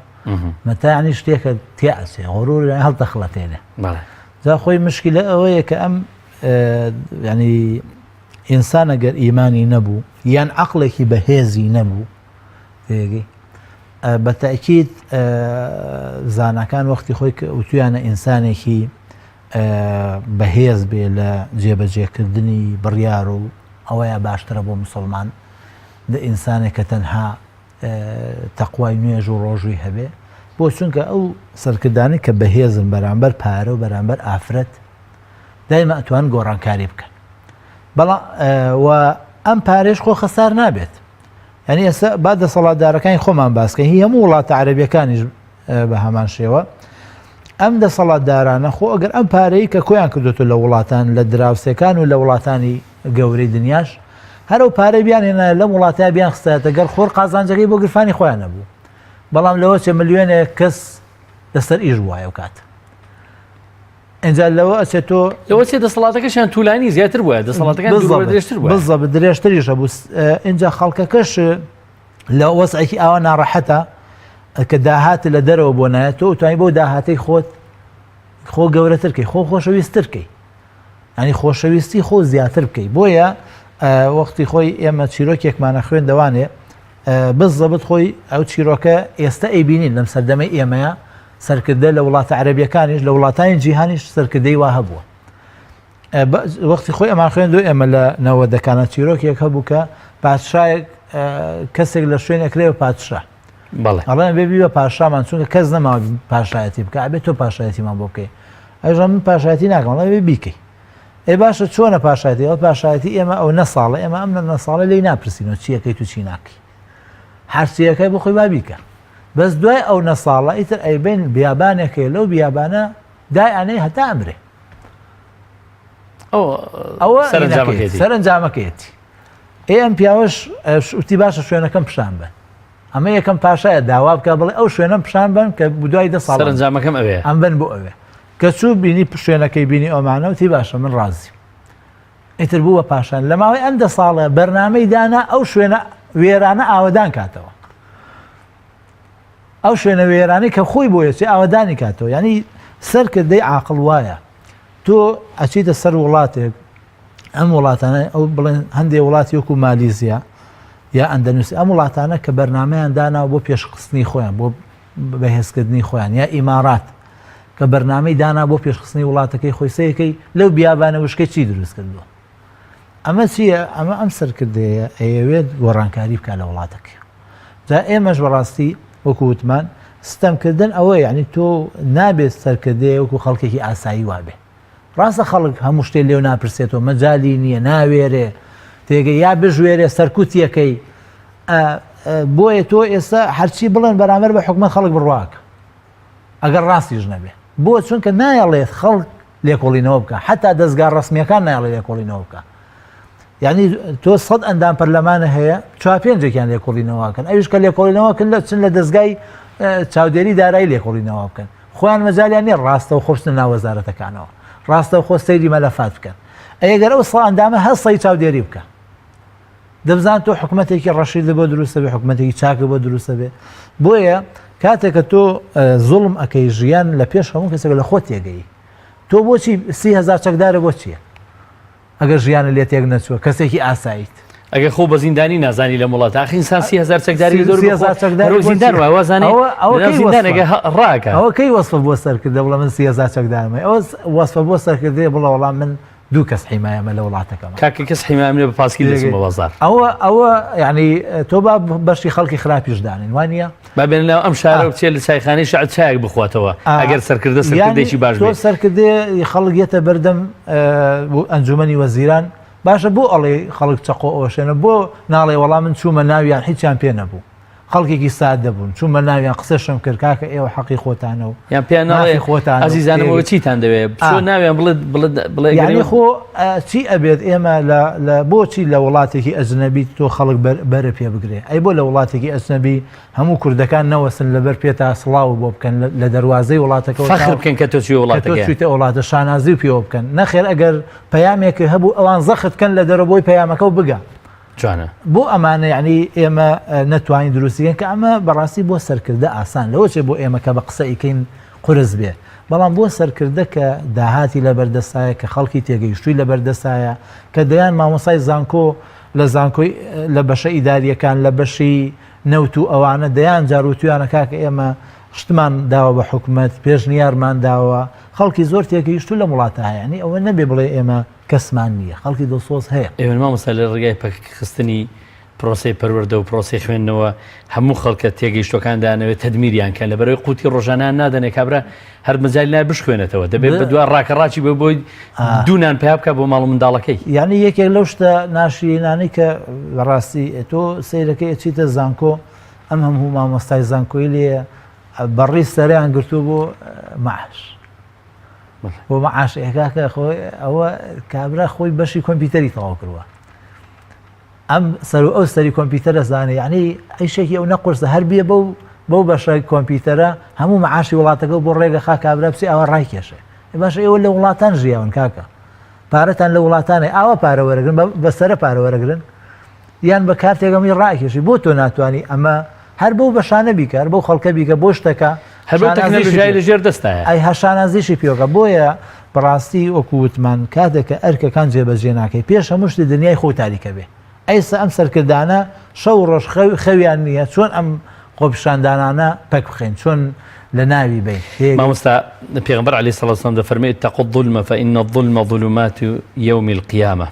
مەتاع یعنی شتێکە تێعسێ غروور هەڵدەخڵەتێنێ جا خۆی مشکلە ئەوەیە کە ئەم ینی ئینسان ئەگەر ئیمانی نەبوو یان عەقڵێکی بەهێزی نەبوو تێگەی بە تەئکید زانەکان وەختی خۆی وتویانە ئینسانێکی بەهێز بێ لە جێبەجێکردنی بڕیار و ئەوەیە باشترە بۆ مسلمان دە ئینسانێک کە تەنها تەقوای نوێژ و ڕۆژووی هەبێ بۆ چونکە ئەو سەرکردانی کە بەهێزن بەرامبەر پارە و بەرامبەر ئافرەت دایما ئەتوان گۆڕانکاری بکەن بەڵام و ئەم پارێش خۆ خەسار نابێت ینی ئێستا با دەسەڵاتدارەکانی خۆمان باسکەین هی هەموو وڵاتە عەرەبیەکانیش بە هەمان شێوە ئەم دەسەڵاتدارانە خۆ ئەگەر ئەم پارەی کە کۆیان کردوتە لە وڵاتان لە دراوسەکان و لە وڵاتانی گەورەی دنیاش هەرو پارە بیان هێنا لەم وڵاتای بیان خستایەتە گەر خۆر قازانجەکەی بۆ گرفانی خۆیان نەبوو بەڵام لەوە چە ملیۆنێک کەس لەسەر ئیش وایە و کات ئینجا لەوە ئەچێت تۆ لەوە چێ دەسەڵاتەکەشیان توولانی زیاتر بووە دەسەڵاتەکان درێژتر بووە بەڵزە درێژتریشە بوو اینجا خەڵکەکەش لە وەسعێکی ئاوا ناڕەحەتە کە داهات لە دەرەوە بۆ نایەت تۆ توانی بۆ داهاتەی خۆت خۆ گەورەترکەی خۆ خۆشەویستترکەی ینی خۆشەویستی خۆ زیاتر بکەی بۆیە وەختی خۆی ئێمە چیرۆکێکمانە خوێن دەوانێ بزەبت خۆی ئەو چیرۆکە ئێستا ئەیبینین لەم سەردەمەی ئێمەیە سەرکردە لە وڵاتە عەرەبیەکانیش لە وڵاتانی جیهانیش سەرکردەی وا هەبووە وەختی خۆی ئەمان خوێندو ئێمە لە نەوەدەکانە چیرۆکێک هەبوو کە پادشایەک کەسێک لە شوێنێکرێ بە پادشا ئەڵێن بێبی بە پاشامان چونکە کەس نەما پاشایەتی بکە ئەبێت تۆ پاشایەتیمان بۆ بکەی ئەژە من پاشایەتی ناکەم وڵای بێ بیکەی ئێ باشە چۆنە پاشایەتی ئەو پاشایەتی ئێمە ئەو نەساڵە ئێمە ئەم نەساڵە لێی ناپرسینەوە چیەکەی تو چی ناکەی هەرچیەکەی بۆ خۆی با بیکە بەس دوای ئەو نەساڵە ئیتر ئەیبین بیابانێکەیە لەو بیابانە دای ئەنەی هەتا ئەمرێ ئەوە سەرنجامەکەیەتی ئەم پیاوەش وتی باشە شوێنەکەم پیشان بن ئەمە یەکەم پاشایە داوا بکە بڵێ ئەو شوێنەم پیشان بن کە دوای 10 ساڵ سەرنجامەکەم ئەوێ ئەم بن بۆ ئەوێ کە چوو بینی شوێنەکەی بینی ئەومانە وتی باشە من ڕازی ئیتر بوو بە پاشان لە ماوەی ئەم 10 ساڵە بەرنامەی دانا ئەو شوێنە وێرانە ئاوەدان کاتەوە ئەو شوێنە وێرانی کە خۆی بۆیە چێ ئاوەدانی کاتەوە ینی سەرکردەی عاقڵ وایە تۆ ئەچیتە سەر وڵاتێک ئەم وڵاتانە ئەو بڵێن هەندێک وڵاتی وەکو مالیزیا یا ئەندەنووسی ئەم وڵاتانە کە بەرنمەیان داناوە بۆ پێشخستنی خۆیان بۆ بەهێزکردنی خۆیان یا ئیمارات کە بەرنامەی دانا بۆ پێشخستنی وڵاتەکەی خۆی سەیەکەی لەو بیابانە وشکەی چی دروست کردووە ئەمە چییە ئەمە ئەم سەرکردەیە ئەیەوێت گۆڕانکاری بکات لە وڵاتەکەی جا ئێمەش بەڕاستی وەکو وتمان ستەمکردن ئەوە یعنی تۆ نابێت سەرکردەیە وەکو خەڵکێکی ئاسایی وابێ ڕاستە خەڵک هەموو شتێ لێو ناپرسێتەوە مەجای نییە ناوێرێ تێگەی یا بژوێرێ سەرکوتیەکەی بۆیە تۆ ئێستا هەرچی بڵێن بەرامبەر بە حکومەت خەڵک بڕواکە ئەگەر ڕاستیش نەبێ بۆ چونکە نایەڵێت خەڵک لێکۆڵینەوە بکە حتا دەستگا ڕسمیەکان نایڵێ لێکۆڵینەوە بکە یعنی تۆ 100 ئەندام پەرلەمانە هەیە 4-5ێکیان لێکۆڵینەوەکەن ئەویش کە لێکۆڵینەوەکەن لە چن لە دەستگای چاودێری دارایی لێکۆڵینەوە بکەن خۆیان مەجالیان نیە ڕاستە و خۆشتن ناو وەزارەتەکانەوە ڕاستە و خۆ سەیری مەلەفات بکەن ئەگەر ئەو 100 ئەندامە هەستی چاودێری بکە دەبزان تۆ حکومەتێکی ڕەشید بۆ دروستە بێ حکومەتێکی چاکە بۆ دروستە بێ بۆیە کاتێککە تۆ زوڵم ئەەکەی ژیان لە پێش هەموو کەسێک لە خۆ تێگەی تۆ بۆچی 30,000 چەکدارە بۆ چییە ئەگەر ژیانە لێ تێک نەچووە کەسێکی ئاساییت ئەگەر خۆ بە زیندانی نازانی لە وڵات ئاخینسان 30,000 چەکداری زیندان ڕاکە ئەوە کەی وەسفە بۆ سەرکردە بڵە من 30,000 چەکدارمە ئەوە وەسفە بۆ سەرکردێ بڵە وەڵام من دوو کەس حیمایەمە لە وڵاتەکەمە کاکە کەس حیمایە بە پاسکی دەچمە بازار ئەوە یعنی تۆ با بەشی خەڵکی خراپیش دانین وانە با بێنەوە ئەم شارە بچێت لە چایخانەی شعب چایەک بخواتەوە ئەگەر سەرکردە سەرکردێکی باش تۆ سەرکردێ خەڵک یێتە بەردەم ئەنجومەنی وەزیران باشە بۆ ئەڵێ خەڵک چەقۆ ئەوشێنە بۆ ناڵێ وەڵام من چوومە ناویان هیچیان پێ نەبوو خەڵکێکی سات دەبوون چوومە ناویان قسەشم کرد کاکە ئێوە حەقی خۆتانەوە یان پێیان ناڵێ خۆتان ئازیزانەوە چیتان دەوێت چۆ ناویان بڵێ یعنی خۆ چی ئەبێت ئێمە لە بۆچی لە وڵاتێکی ئەجنەبی تۆ خەڵک بەرە پێ بگرێ ئەی بۆ لە وڵاتێکی ئەجنەبی هەموو کوردەکان نەوەسن لەبەر پێتا سڵاو بۆ بکەن لە دەواازەی وڵاتەکە فەخر بکەن کە تۆ چی وڵاتەکە وڵاتە شانازی پێوە بکەن نەخێر ئەگەر پەیامێکی هەبوو ئەوان زەختکەن لە دەرەبۆی پەیامەکە و بگە بۆ ئەمانە یعنی ئێمە نەتوانین دروستیگەن کە ئەمە بەڕاستی بۆ سەرکردە ئاسان لەوەچێ بۆ ئێمە کە بە قسە ئیکەین قرس بێ بەڵام بۆ سەرکردە کە داهاتی لە بەردەسایە کە خەڵکی تێگەیشتووی لە بەردەسایە کە دەیان مامۆسای زانکۆ لە زانکۆی لە بەشە ئیداریەکان لە بەشی نەوت و ئەوانە دەیان جاروتویانە کاکە ئێمە شتمان داوە بە حکومەت پێشنیارمان داوە خەڵکی زۆر تێگەیشتوو لە وڵاتە هەیە ئەوە نەبێ بڵێ ئێمە کەسمان نییە خەڵکی دڵسۆز هەیە ئێوە مامۆستا لە ڕێگای پەکخستنی پرۆسی پەروەردە و پرۆسی خوێندنەوە هەموو خەڵکە تێگەیشتەکان دانەوێت تەدمیریان کە لە بەرەوەی قوتی ڕۆژانان نادەنێ کابرا هەر مەجای لای بشخوێنێتەوە دەبێت بە دوای ڕاکەڕاکی بە بۆی دوونان پێیا بکە بۆ ماڵ منداڵەکەی یعنی یەکێک لەو شتە ناشرینانەی کە بەڕاستی تۆ سەیرەکەی چیتە زانکۆ ئەم هەموو مامۆستای زانکۆی لێ بەڕی سەریان گرتووە بۆ معاش بۆ معاش ئێکاکە خۆی ئەوە کابرا خۆی بەشی کۆمپیوتەری تەواو کردووە ئەم ئەو سەری کۆمپیوتەرە زانێ یعنی ئەیشێکی ئەو نەقرسە هەر بێ بەو بەشای کۆمپیوتەرە هەموو معاشی وڵاتەکە بۆ ڕێگە خا کابرا بچی ئەوە ڕایکێشێ باشە ئێوە لە وڵاتان ژیاون کاکە پارەتان لە وڵاتانێ ئاوا پارە وەرەگرن بەسەرە پارە وەرەگرن یان بە کارتێکەمی ڕایکێشی بۆ تۆ ناتوانانی ئەمە هەر بەو بەشانە بیکە بەو خەڵکە بیکە بۆ شتەکە هەرژای لەژێر دەستایە ئەی هەشانازیشی پێوەکە بۆیە بەڕاستی وەکووتمان کاتێکە ئەرکەکان جێبەجێ ناکەی پێش هەمووشتی دنیای خۆ تاریکە بێ ئەیسا ئەم سەرکردانە شەو ڕۆژ خەویان نییە چۆن ئەم خۆپیشاندانانە پەک بخەین چۆن لە ناوی بین مامۆستا پێغەمبەر عەلەیهی سەڵات وسەلام دەفەرمێت اتقوا الظلم فإن الظلم ظلمات يوم القيامة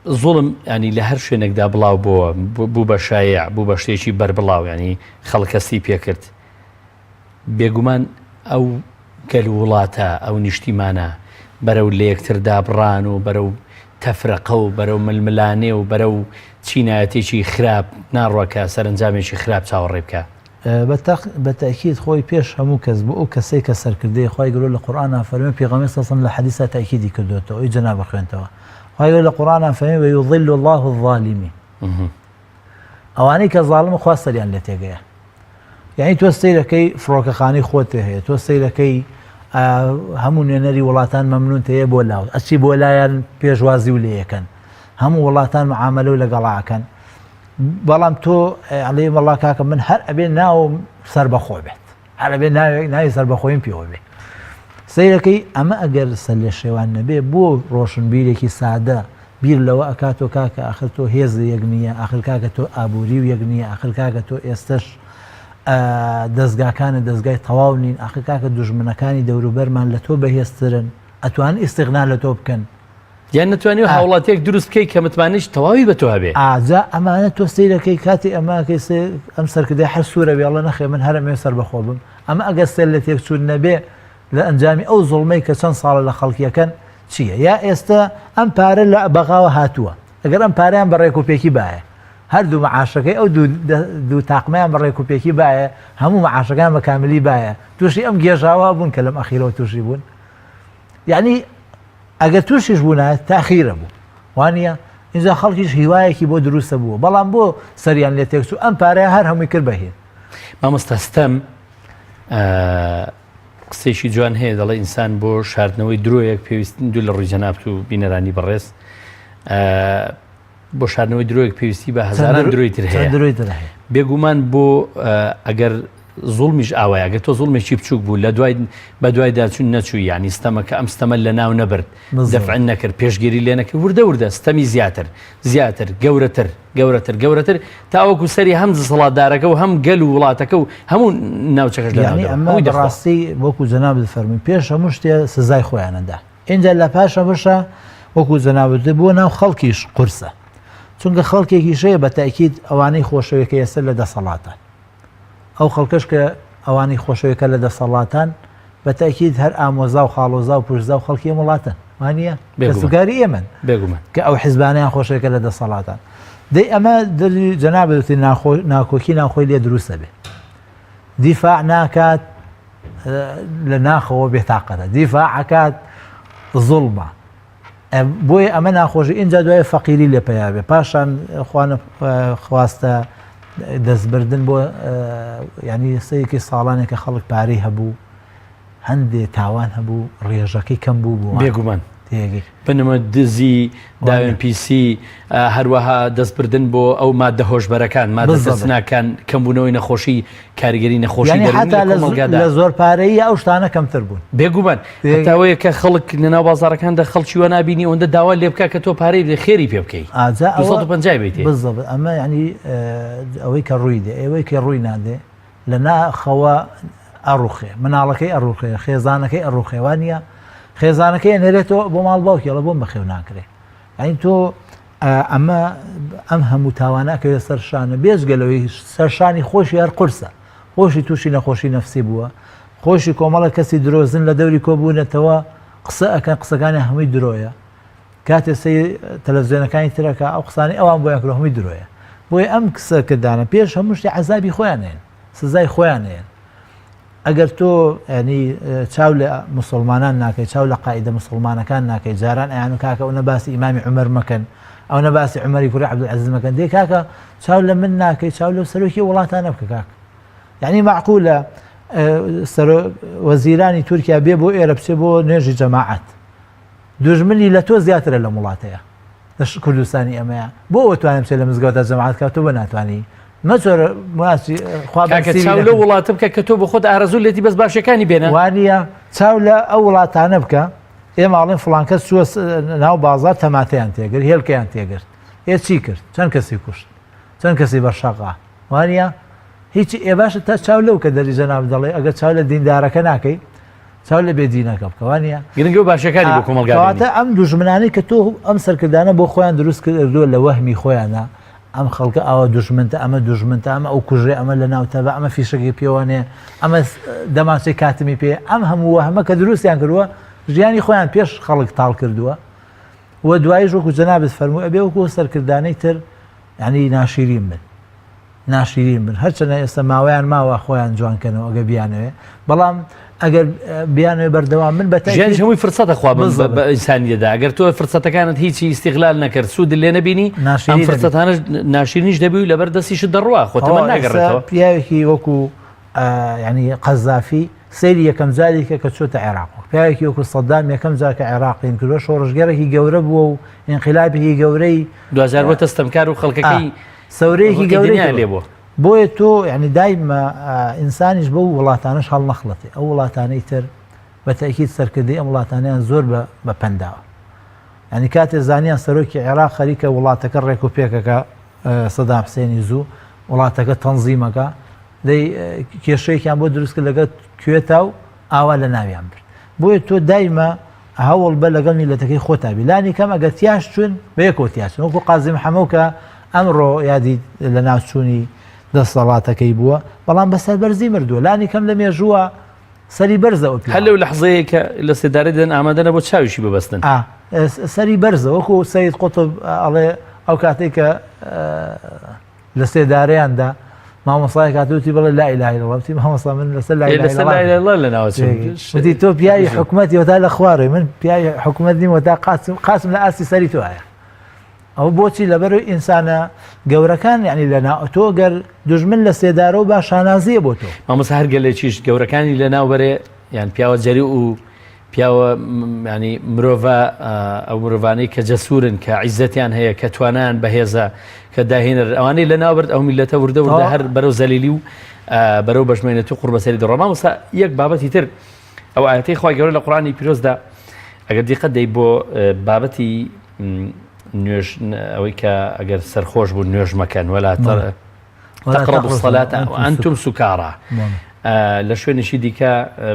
زوڵم ینی لە هەر شوێنێکدا بڵاو بوو بە شایع بوو بە شتێکی بەربڵاو ینی خەڵکەسی پێکرد بێگومان ئەو گەل وڵاتە ئەو نیشتیمانە بەرەو لە یەکتردا بڕان و بەرەو تەفرەقە و بەرەو ململانێ و بەرەو چینایەتێکی خراپ ناڕوەکە سەرنجامێکی خراپ چاوەڕێ بکە بە تاکید خۆی پێش هەموو کەس بۆ ئەو کەسەی کە سەرکردەی خۆی گەورە لە قورئانە فەرمێ پێغەمبەر صلی الله علیه و سلم لە حەدیثە تاکیدی کردوێتەوە ئەوی جەناب بخوێنتەوە خۆی لە قورئانە فەرمێ ويضل الله الظالمين ئەوانەی کە زاڵم خوا سەریان لێ تێگەیە یعنی تۆ سەیرەکەی فڕۆکەخانەی خۆت هەیە تۆ سەیرەکەی هەموو نوێنەری وڵاتان مەمنون هەیە بۆ لاو ئەچی بۆ لایەن پێشوازی و لێ یەکەن هەموو وڵاتان معاملە و لەگەڵاکەن بەڵام تۆ عەلەی وەڵا کاکە من هەر ئەبێ ناوم سەر بەخۆ بێت هەر ئەبێ ناوی سەر بەخۆیم پێوە بێ سیرەکەی ئەمە ئەگەر سەر لە شێوان نەبێ بۆ ڕۆشنبیرێکی سادە بیر لەوە ئەکاتۆ کاکە ئاخر تۆ هێز یەک نییە ئاخر کاکە تۆ ئابووری و یەک نییە ئاخر کاکە تۆ ئێستش دەستگاکانە دەستگای تەواو نین ئاخر کاکە دوژمنەکانی دەوروبەرمان لە تۆ بەهێزترن ئەتوان ئیستیغنا لە تۆ بکەن یان نتوانانی هاوڵاتێک دروست بکەی کە متمانیش تەواوی بە تۆ هەبێ ئاجا ئەمانە تۆ سیرەکەی کاتی ئەماکەی ئەم سەرکردای هەر سوورە بێڵە نەخێ من هەرمێ سەر بەخۆ بم ئەمە ئەگەر سێر لە تێکچوون نەبێ لە ئەنجامی ئەو زوڵمەی کە چەند ساڵە لە خەڵکیەکەن چییە یا ئێستا ئەم پارە لە بەغاوە هاتووە ئەگەر ئەم پاریان بە ڕێکوپێکی باە هەردوو مەعاشەکەی ئەو دوو تاقمەیان بە ڕێکوپێکی باە هەموو مەعاشەکان بە کاملی باە تووشی ئەم گێژاوە بوون کە لەم ئەخیرەوە تووشی بوون یعنی ئەگەر تووشیش بوونە تاخیرە بوو وانە اینجا خەڵکیش هیوایەکی بۆ دروستە بووە بەڵام بۆ سەریان لێ تێکچوو ئەم پارەیە هەر هەمووی کرد بەهێن مامۆستاستەم قسێکی جوان هەیە دەڵێ ئینسان بۆ شاردنەوەی درۆیەک پێویستن دوو لە ڕووی جەنابەت و بینەرانی بەڕێز بۆ شاردنەوەی درۆیەک پێویستی بە هەزاران درۆی تر هەیە بێگومان بۆ ئەگەر زوڵمیش ئاوایە ئەگەر تۆ زوڵمێکی بچووک بوو لە بە دوای داچوون نەچووی یانی ستەمەکە ئەم ستەمە لە ناو نەبرد دەفعن نەکرد پێشگیری لێ نەکرد وردە ستەمی زیاتر گەورەتر تاوەکو سەری هەم سەڵاتدارەکە و هەم گەل و وڵاتەکە و هەموو ناوچەکەش لە ئەمە ڕاستی وەکو جەنابەت فەرمووی پێش هەموو شتێ سزای خۆیانەدا اینجا لە پاشە بەشە وەکو جەنابەت بۆ ناو خەڵکیش قورسە چونکە خەڵکێکی شەیە بە تاکید ئەوانەی خۆشەویەکە ئێستا لە دەسەڵاتە ئەو خەڵکەش کە ئەوانی خۆشەویەکە لە دەسەڵاتان بە تاکید هەر ئامۆزا و خاڵۆزا و پشتزا و خەڵکی وڵاتن وانە دەستوکاری ئێمن بێگومان کە ئەو حیزبانیان خۆشەویەکە لە دەسەڵاتان دەی ئەمە دەری جەنابەتی ناکۆکی ناوخۆی لێ دروستە بێ دیفاع ناکات لە ناخەوە بێتاقەتە دیفاعکات زوڵمە بۆیە ئەمە ناخۆشی اینجا دوای فەقیری لێ پێیابێ پاشان خوانە خواستە دەستبردن بۆ ینی سەیەکی ساڵانێکە خەڵک پارەی هەبوو هەندێ تاوان هەبوو ڕێژەکەی کەم بوو بوو بێگومان بنمە دزی داوێن پیسی هەروەها دەستبردن بۆ ئەو مادە هۆشبەرەکان مادەستناکان کەمبوونەوەی نەخۆشی کاریگەری نەخۆشی لە زۆر پارەی ئەو شتانە کەمتر بوون بێگومان تاوەیە کە خەڵک لەناو بازارەکاندا خەڵکی وە نبینی ئەوەندە داوا لێ بکە کە تۆ پارەی لێ خێری پێ بکەیت بزەبێت ئەمە ینی ئەوەی کە ڕووی دێ ئەوەی کە ڕووی نادێ لە ناخەوە ئەڕوخێ مناڵەکەی ئەڕوخێ خێزانەکەی ئەڕوخێوانە خێزانەکەی نێرێتەوە بۆ ماڵ باوکیڵە بۆم بەخێو ناکرێ ئەین تۆ ئەمە ئەم هەموو تاواناکە سەرشانە بێزگەلەوەی سەرشانی خۆشی هەر قورسە خۆشی تووشی نەخۆشی نەفسی بووە خۆشی کۆمەڵە کەسی درۆزن لە دەوری کۆبوونەتەوە قسە ئەەکەن قسەکانی هەمووی درۆیە کاتێ سەی تەلەڤیزیۆنەکانی ترەکە ئەو قسانی ئەوان بۆ یەکرۆ هەمووی درۆیە بۆیە ئەم کردانە پێش هەموو شتی عەزابی خۆیان هێن سزای خۆیان هێن ئەگەر تۆ ینی چاو لە مسلمانان ناکەی چاو لە قائیدە مسلمانەکان ناکەی جاران ئەیان و کاکە ئەو نەباسی ئیمامی عومەر مەکەن ئەو نەباسی عومەری کوڕی عەبدولعەزیز مەکەن دێ کاکە چاو لە من ناکەی چاو لە سەرۆکی وڵاتانە بکە کاکە یعنی معقولە وەزیرانی تورکیا بێ بۆ ئێرە بچێ بۆ نوێژی جەماعەت دوژمنی لە تۆ زیاترە لە وڵاتەیە لە کوردستانی ئەمەیە بۆ ئەوتوانم بچێت لە مزگەوتە جەماعەت کات تۆ بە ناتوانانی مەچۆرە ماسی چاو لە وڵاتە بکە کە تۆ بە خۆت ئارەزوو لێتی بەس باشەکانی بێنە وانە چاو لە ئەو وڵاتانە بکە ئێماڵین فڵانکە چووە ناو بازار تەماتەیان تێگرت هێلکەیان تێگرت هێ چی کرد چەند کەسی کوشت چەند کەسی بەرشەقا وانە هیچی ئێ باشە تا چاو لەو کە دەری جەناب دەڵێ ئەگەر چاو لە دیندارەکە ناکەی چاو لە بێدینەکە بکەوانە گرنگی و باشەکانی بۆ کۆمەلگاتە ئەم دوژمنانی کە تۆ ئەم سەرکردانە بۆ خۆیان دروست کردووە لە وەهمی خۆیانە ئەم خەڵکە ئەوە دوژمنتە ئەمە دوژمنتە ئەمە ئەو کوژێ ئەمە لە ناوتەبە ئەمە فیشەکەی پێوانێ ئەمە دەماچەی کاتمی پێ ئەم هەموو هەمە کە دروستیان کردووە ژیانی خۆیان پێش خەڵک تاڵ کردووە وە دوای ژۆک و جەنابەت فەرمووی ئەبێ وەکو سەرکردانەی تر ینی ناشرین بن هەرچەنە ئێستا ماوەیان ماوە خۆیان جوانکەنەوە ئەگە بیانەوێ بەڵام ئەگەر بیانەوە بەردەوام من بە ژیان هەمووی فرسەتە خوا بە ئینسانیەدا ئەگەر تۆ فرسەتەکانت هیچی ئیستیغلال نەکرد سوود لێ نەبینی ئەم فرسەتانە ناشرینیش دەبی و لەبەر دەستیشت دەڕوا خۆتەمە ناگەڕێتەوە پیاوێکی وەکو ینی قەزافی سەیری یەکەم جارێکە کە چۆتە عێراق پیاوێکی وەکو سەدام یەکەم جار کە عێراقین کردووە شۆڕژگەرێکی گەورە بووە و ئینقلابێکی گەورەی 2000 بۆ تەستەمکار و خەڵکەکەی سەورەیەکی گەورەی لێ بووە بۆیە تۆ ینی دایمە ئینسانیش بە وڵاتانش هەڵ نەخڵەتی ئەو وڵاتانەی تر بە بە تاکید سەرکردەی ئەم وڵاتانیان زۆر بە پەنداوە. ینی کاتێ زانیان سەرۆکی عێراق خەریکە وڵاتەکە ڕێک و پێکەکە سەدام حوسێنی زوو وڵاتەکە تەنزیمەکە دەی کێشەیەکیان بۆ دروستکرد لەگەڵ کوێتا و ئاوا لە ناویان برد. بۆیە تۆ دایمە هەوڵ بە لەگەڵ میلەتەکەی خۆتابی لانی کەم ئەگەر تیاش چون بە یەکەوە تیاچن وەکو قازم محەمەد کە ئەمڕۆ یادی لە ناوچوونی دەسەڵاتەکەی بووە بەڵام بەسەر بەرزی مردووە لانی کەم لە مێژووە سەری بەرزەوە هەر لەو لەحزەیە کە لە سێداری دەن ئامادەنە بۆ چاویشی ببەستن سەری بەرزە وەکو سەید قوتب ئەڵێ ئەو کاتێک کە لە سێدارەیاندا مامۆسای کاتوتی بڵێ لا ئیلاهە ئیلەڵڵاه وتی مامۆستا من لەسەر لا ئیلاهە ئیلەڵڵاه لە ناوچوون وتی تۆ پیاوی حکومەتی وەتا لە خوارێ من پیاوی حکومەت نیم وەتا قاسم لە ئاسی سەری تۆ هەیە ئەو بۆچی لەبەرەوەی ئینسانە گەورەکان یعنی لەناو تۆ گەر دوژمن لە سێدارە و با شانازیە بۆ تۆ مامۆستا هەر گەلێکیش گەورەکانی لەناوبەرێ یان پیاوە جەری و پیاوە ینی مرۆڤ ئەو مرۆڤانەی کە جەسوورن کە عیزەتیان هەیە کە توانیان بەهێزە کە داهێنەر ئەوانەی لەناوبرد ئەو میلەتە وردە هەر بەرەو زەلیلی و بەرەو بەشمێنێت و قوربەسەری دەڕۆ. مامۆستا یەک بابەتی تر ئەو ئاەتەی خوا گەورە لە قورئانی پیرۆزدا ئەگەر دیقەت دەی بۆ بابەتی نوێژ ئەوەی کە ئەگەر سەرخۆش بوو نوێژ مەکەن وەلا تەقرەبوا الصەلاة وأنتم سوکارا لە شوێنێکی دیکە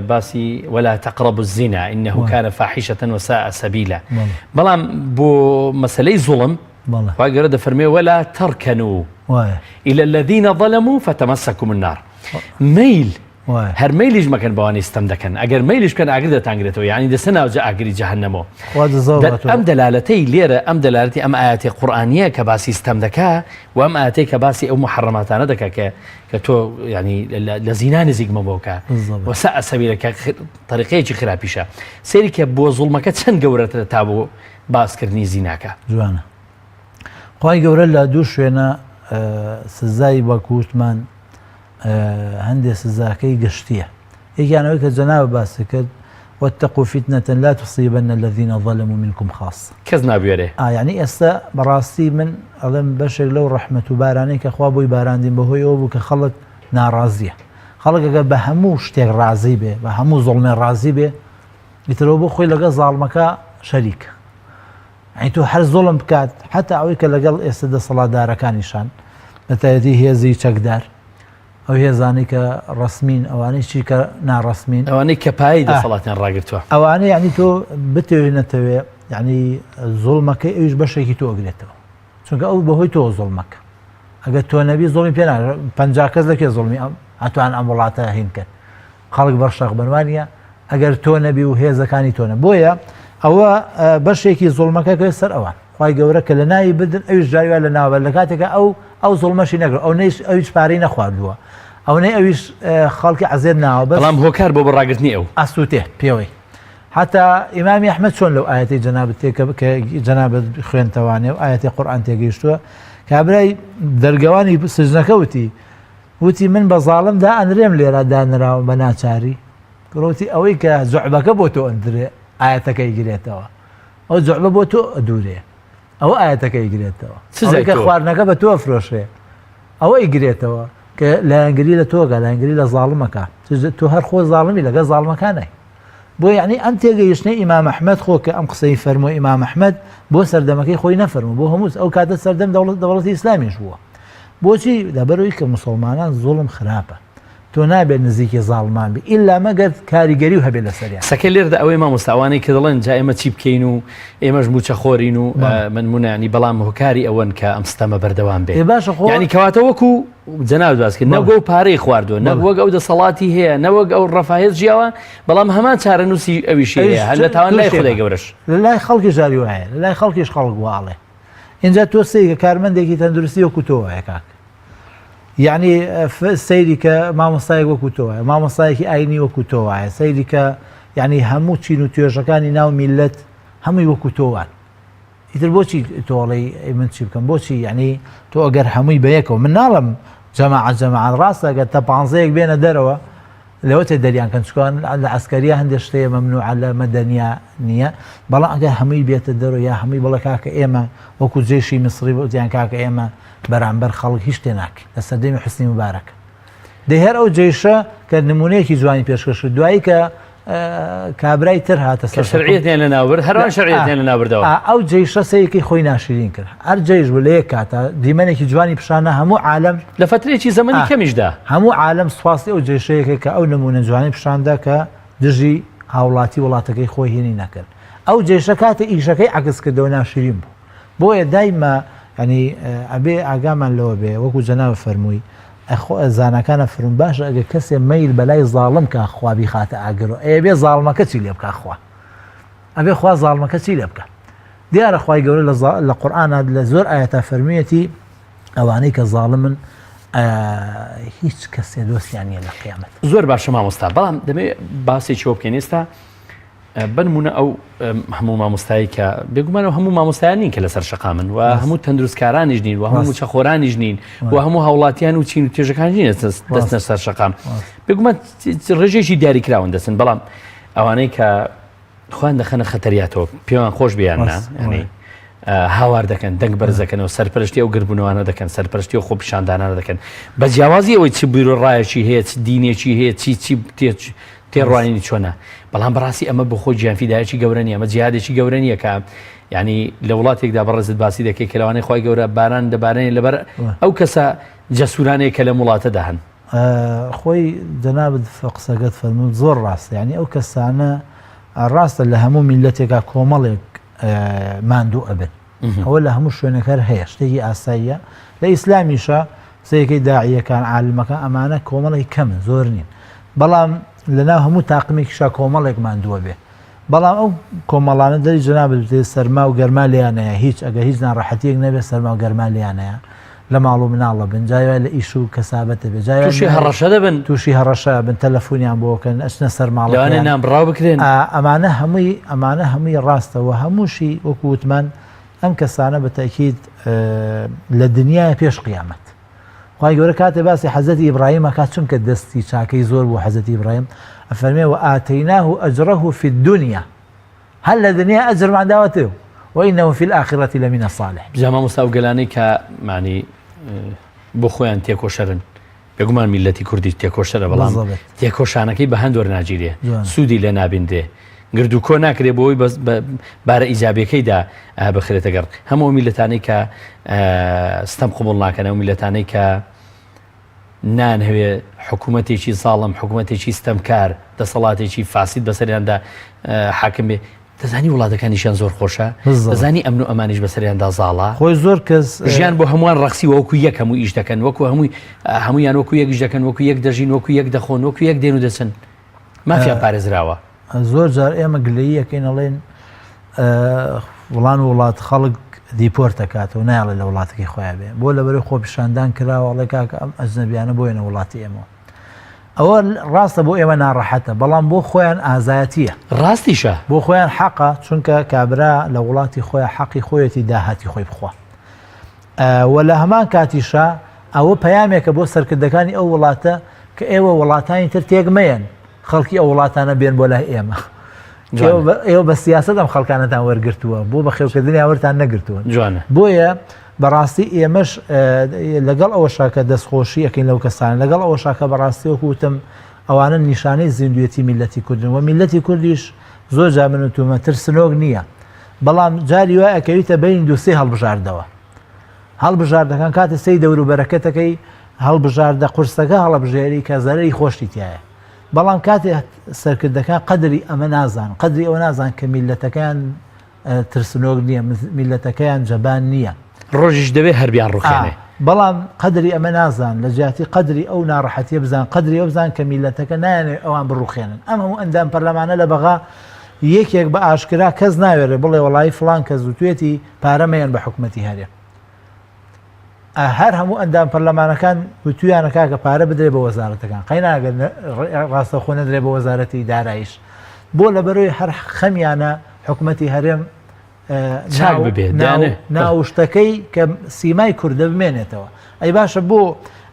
باسی ولا تقربوا الزنا إنه كان فاحشة وساء سبيلا. بەڵام بۆ مەسەلەی زوڵم خوا گەورە دەفەرمێ ولا تركنوا إلى الذين ظلموا فتمسكم النار. مەیل هەر مەیلیش مەکەن بەوانەی ستەم دەکەن ئەگەر مەیلیش بکەن ئاگر دەتانگرێتەوە یعنی دەسە ناوجە ئاگری جەهەنەمەوە. ئەم دەلالەتەی لێرە ئەم دەلالەتی ئەم ئاەتی قورئانیە کە باسی ستەم دەکا و ئەم ئاەتەی کە باسی ئەو محەڕەماتانە دەکا کە تۆ ینی لە زینا نزیکمە بۆکە وەساء سەبیلا کە طریقەیەکی خراپیشە. سەیری کە بۆ زوڵمەکە چەند گەورەترە تا بۆ باسکردنی زیناکە. جوانە خوای گەورە لە دوو شوێنە سزای وەکووتمان هەندێک سزاکەی گشتیە. یەکیانەوەی کە جەنابە باسی کرد واتقوا فتنة لا تصيبن الذين ظلموا منكم خاصة. کەس نابوێرێ یعنی ئێستا بەڕاستی من ئەڵێم بەشێک لەو ڕەحمەت و بارانەی کە خوا بۆی باراندین بەهۆی ئەوە بوو کە خەڵک ناڕازیە. خەڵک ئەگەر بە هەموو شتێک ڕازی بێ بە هەموو زوڵمێ ڕازی بێ ئیترەوە بۆ خۆی لەگەڵ زاڵمەکە شەریکە. یعنی تۆ هەر زوڵم بکات حتا ئەوەی کە لەگەڵ ئێستا دەسەڵاتدارەکانیشان بەتایبەتی هێزی چەکدار ئەو هێزانی کە ڕسمین ئەوانەی چی کە ناڕسمین ئەوانەی کە پای دەسەڵاتیان ڕاگرتووە ئەوانەی یعنی تۆ بتەوێ نەتەوێ یعنی زوڵمەکەی ئەویش بەشێکی تۆ ئەگرێتەوە چونکە ئەو بەهۆی تۆ زوڵمەکە ئەگەر تۆ نەبی زوڵمی پێ ناکرێت 50 کەس لەکێ زوڵمی ئەتوان ئەم وڵاتە هین کرد خەڵک بەرشەق بنوانیە ئەگەر تۆ نەبی و هێزەکانی تۆ نە بۆیە ئەوە بەشێکی زوڵمەکە کرد سەر ئەوان خوای گەورە کە لە ناوی بدن ئەویش جاریوە لە ناوبەر لە کاتێکە ئەو زوڵمەشی نەکرد ئەو ئەویش پارەی نەخواردووە ئەوەی ئەویش خەڵکی عەزێر ناوە بەڵام هۆکار بۆ بەڕاگرتنی ئەو ئەسووتێ پێوەی حتا ئیمامی ئەحمەد چۆن لەو ئاەتی جەنابەت کە جەنابەت خوێنتەوانێ و ئاەتی قورئان تێگەیشتووە کابرای دەرگەوانی سجنەکە وتی من بە زاڵمدا ئەنرێم لێرە دانراوە بە ناچاری گڕوتی ئەوەی کە زوعبەکە بۆ تۆ ئەندرێ ئاەتەکەی گرێتەوە ئەو زوعبە بۆ تۆ ئەدوورێ ئەوە ئاەتەکەی گرێتەوە کە خواردنەکە بە تۆ فرۆشێ ئەوە ئیگرێتەوە کە لایەنگری لە تۆگە لایەنگری لە زاڵمەکە تۆ هەر خۆ زاڵمی لەگە زاڵمەکانەی بۆ یعنی ئەم تێگەیشتنی ئیمام ئەحمەد خۆ کە ئەم قسەی فەرمووی ئیمام ئەحمەد بۆ سەردەمەکەی خۆی نەفەرموو بۆ هەموو ئەو کاتە سەردەم دەوڵەتی ئیسلامیش بووە بۆچی لەبەرەوەی کە موسڵمانان زوڵم خراپە تۆ نابێت نزیکی زاڵمان بی ئیلا مەگەر کاریگەری و هەبێت لەسەریان سەکە لێردا ئەوەی مامۆستاوانەی کە دەڵێن جا ئێمە چی بکەین و ئێمەش موچەخۆرین و من مونانی بەڵام هۆکاری ئەوەن کە ئەم ستەمە بەردەوام بێ باشە خۆ ینی کەواتە وەکو جەناب باسکرد نەوەک ئەو پارەی خواردووە نەوەک ئەو دەسەڵاتی هەیە نەوەک ئەو ڕەفاهێت ژیاوە بەڵام هەمان چارەنووسی ئەویشی هەیە هەر لە تاوان لای خودای گەورەش لە لای خەڵکی ژاری وایە لە لای خەڵکیش خەڵک واڵێ اینجا تۆ سەیکە کارمەندێکی تەندروستی وەکو تۆ وایە کاک یعنی سەیری کە مامۆستایەک وەکو تۆ وایە مامۆستایەکی ئاینی وەکو تۆ وایە سەیری کە یعنی هەموو چین و توێژەکانی ناو میلەت هەمووی وەکو تۆوان ئیتر بۆچی تۆڵی من چی بکەم بۆچی یعنی تۆ ئەگەر هەمووی بەیەکەوە من ناڵم جەماعەت ڕاستە ئەگەر تە 15 بێنە دەرەوە لەوە تێ دەریان کەن چکان لە عسکەریە هەندێک شتەیە مەمنوع لە مەدەنیا نییە بەڵام ئەگەر هەمووی بێتە دەرەوە یا هەمووی بڵێ کاکە ئێمە وەکو جێشی میسری وتیان کاکە ئێمە بەرامبەر خەڵک هیچ شتێ ناکەین لە سەردەمی حوسنی موبارەکە دەی هەر ئەو جێشە کە نمونەیەکی جوانی پێشکەش دوایی کە کابرای تر هاتە سەر شرعیەتیان لە ناوبرد هەروان شرعیەتیان لە ناوبردەوە ئەو جێیشە سەیەکی خۆی ناشرین کرد هەر جێیش بوو لە یەک کاتە دیمەنێکی جوانی پیشانە هەموو عالم لە فترێکی زەمەنی کەمیشدا هەموو عالم سوپاسی ئەو جێشەیەکە کە ئەو نمونە جوانی پیشاندا کە دژی هاوڵاتی وڵاتەکەی خۆی هێنی نەکرد ئەو جێشە کاتە ئیشەکەی عکس کردەوە ناشرین بوو بۆیە دایمە ینی ئەبێ ئاگامان لەوە بێ وەکو جەنابە فەرمووی زانەکانە فرم باشە ئەگە کەسێ مەیل بەلای زاڵم کە خوابی خاتە ئاگرۆ ئەبێ زاڵمەکە چی لێ بکە خوا ئەبێ خوا زاڵمەکە چی لێ بکە دیارە خوای گەورە لە قورئانە لە زۆر ئاەتە فەرمیەتی ئەوانەی کە زاڵمن هیچ کەسێ دۆستیان نیە لە قیامەت زۆر باشە مامۆستا بەڵام دەمێ باسێکی وە بکەین ئێستا بنمونە ئەو هەموو مامۆستایی کە بێگومانەوە هەموو مامۆستایان نین کە لەسەر شەقا من و هەموو تەندروستکارانیش نین و هەموو چەخۆرانیش نین و هەموو هاوڵاتیان و چین و توێژەکان نین دەستنە سەر شەقام بێگومان ڕێژێکی دیاریکراون دەچن بەڵام ئەوانەی کە خوان دەخەنە خەتەریاتەوە پێوان خۆش بیاننا ینی هاوار دەکەن دەنگ بەرزەکەنەوە سەرپەرشتی ئەو گربوونەوانە دەکەن سەرپەرشتی و خۆ پیشاندانانە دەکەن بە جیاوازی ئەوەی چ بیرۆ ڕایەکی هەیە چ دینێکی هەیە چی تێڕوانینی چۆنە بەڵام بەڕاستی ئەمە بۆ خۆی گیانفیدایەکی گەورە نیە ئەمە جیهادێکی گەورە نیە کە ینی لە وڵاتێکدا بەڕێزت باسی دەکەی کە لەوانەی خۆی گەورە باران دەبارێنێ لەبەر ئەو کەسە جەسوورانەیە کە لە وڵاتەدا هەن خۆی جەنابەت قسەگەت فەرمووت زۆر ڕاستە ینی ئەو کەسانە ڕاستە لە هەموو میلەتێکا کۆمەڵێک ماندوو ئەبن ئەوە لە هەموو شوێنەکە هەیە شتێکی ئاساییە لە ئیسلامیشە سەیەکەی داعیەکان عالمەکان ئەمانە کۆمەڵی کەمن زۆر نین بەڵام لەناو هەموو تاقمێکیشا کۆمەڵێک ماندووە بێ بەڵام ئەو کۆمەڵانە دەری جەنابەت سەرما و گەرما لیانەیە هیچ ئەگە هیچ ناڕەحەتیەک نەبێت سەرما و گەرما لیانەیە لە ماڵ و مناڵە بن جایوای لە ئیش و کەسابەتە بێ تووشی هەڕەشە دەبن تووشی هەڕەشە بن تەلەفۆنیان بۆکەن ئەچنە سەر ماڵەوانێ نامبڕاو بکرێن ئەمانە هەمووی ڕاستەوە هەمووشی وەکو وتمان ئەم کەسانە بە تاکید لە دنیای پێش قیامەت خوای گەورە کاتێ باسی حەزەتی ئیبراهیم ئەکات چونکە دەستی چاکەی زۆر بوو حەزەتی ئیبراهیم ئەفەرمێ وآتەیناه ئەجرەه فی الدنیا هەر لە دنیا ئەجرمان داوەتێ وإنه في الآخرة لمن الصالحين جاما مستاو گەلانەی کە معنی بۆ خۆیان تێکۆشەرن بێگومان میلەتی کوردی تێکۆشەرە بەڵام تێکۆشانەکەی بە هەند وەرناگیرێ سوودی لە نابیندێ گرد و کۆ ناکرێ بۆی بارە ئیجابیەکەیدا بخرێتە گەڕ هەموو میلەتانەی کە ستەم قبوڵ ناکەن ئەو میلەتانەی کە نانهەوێ حکوومەتێکی ساڵم حکوومەتێکی ستەمکار دەسەڵاتێکی فاسید بەسەریاندا حاکم بێ دەزانی وڵاتەکانیشان زۆر خۆشە دەزانی ئەمن و ئەمانیش بەسەریاندا زاڵە خۆی زۆر کەس ژیان بۆ هەمووان ڕەخسی وەکو یەک هەموو ئیش دەکەن وەکو هەمویان وەکو یەکیش دەکەن وەکو یەک دەژین وەکو یەک دەخۆن وەکو یەک دێن و دەچن مافیان پارێزراوە زۆر جار ئێمە گلەییەکەین ئەڵێن وڵان و وڵات خەڵک دیپۆرت دەکاتەوە نایڵێ لە وڵاتێکی خۆیان بێ بۆ لەبەرەوەی خۆ پیشاندان کراوە ئەڵێ کاکە ئەم ئەجنەبیانە بۆیەنە وڵاتی ئێمە ئەوە ڕاستە بۆ ئێمە ناڕەحەتە بەڵام بۆ خۆیان ئازایەتیە ڕاستیشە بۆ خۆیان حەقە چونکە کابرا لە وڵاتی خۆیان حەقی خۆیەتی داهاتی خۆی بخوا وە لە هەمان کاتیشە ئەوە پەیامێکە بۆ سەرکردەکانی ئەو وڵاتە کە ئێوە وڵاتانی تر تێگمەیەن خەڵکی ئەو وڵاتانە بێن بۆ لای ئێمە ئێوە بە سیاست ئەم خەڵکانەتان وەرگرتووە بۆ بە خێوکردنی ئەوەتان نەگرتووە بۆیە بەڕاستی ئێمەش لەگەڵ ئەوە شاکە دەستخۆشی ئەەکەین لەو کەسان لەگەڵ ئەوە شاکە بەڕاستی وەکوتم ئەوانە نیشانەی زیندوێتی میلەتی کوردن و میلەتی کوردیش زۆر جا منوتومە ترسنۆک نییە بەڵام جاری وای ئەکەویتە بین دووسێ هەڵبژاردەوە هەڵبژاردەکان کاتە سەی دەور و بەرەکەتەکەی هەڵبژاردە قورسەکە هەڵبژێری کە زەرەری خۆشتی تایە بەڵام کاتێ سەرکردەکان قەدری ئەمە نازان قەدری ئەوە نازان کە میلەتەکان ترسنۆک نییە میلەتەکەیان جەبان نییە ڕۆژیش دەبێت هەربیان ڕوخێنێ بەڵام قەدری ئەمە نازان لە جیاتی قەدری ئەو ناڕەحەتیە بزان قەدری ئەو بزان کە میلەتەکە نایانێت ئەوان بڕوخێنن ئەم هەموو ئەندام پەرلەمانە لە بەغا یەکێک بە ئاشکرا کەس ناوێرێ بڵێ وەڵی فڵان کە زووتێتی پارەمەیان بە حکومەتی هەرێ هەر هەموو ئەندام پەرلەمانەکان وتویانە کاکە پارە بدرێ بە وەزارەتەکان قەیناگەن ڕاستەخۆ نەدرێ بە وەزارەتی دارایش بۆ لەبەرەوەی هەر خەمیانە حکومەتی هەرێم چاک ببێت ناوشتەکەی کە سیمای کوردە بمێنێتەوە ئەی باشە بۆ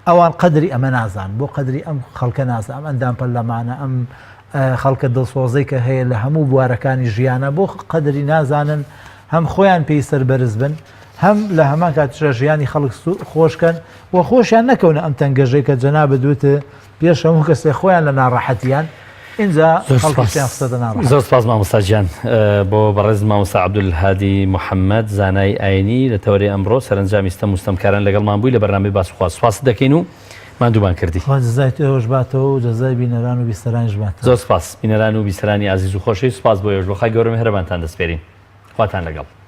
ئەوان قەدری ئەمە نازان بۆ قەدری ئەم خەڵکە نازان ئەم ئەندام پەرلەمانە ئەم خەڵکە دڵسۆزەی کە هەیە لە هەموو بوارەکانی ژیانە بۆ قەدری نازانن هەم خۆیان پێی سەربەرز بن هەم لە هەمان کاتژە ژیانی خەڵک خۆشکەن و خۆشیان نەکەونە ئەم تەنگەژەی کە جەنابەت دوتە پێش هەموو کەسێ خۆیان لە ناڕەحەتیان اینجا خەڵکیان قسەدە ناڕەحەت. زۆر سپاس مامۆستاجیان بۆ بەڕێز مامۆستا عەبدولهادی محەممەد زانای ئاینی لە تەوەری ئەمڕۆ سەرنجامی ستەم و ستەمکاران لەگەڵمان بووی لە بەرنامەی باسوخواست سپاس دەکەین و ماندووبان کردی. جەزای تۆش باتەوە و جەزای بینەران و بیستەرانیش باتەوە. زۆر سپاس بینەران و بیسەرانی عزیز و خۆشەویست سپاس بۆ ێژ بۆ خی گەورە میهرەبانتان دەسپێرین. خواتان لەگەڵ.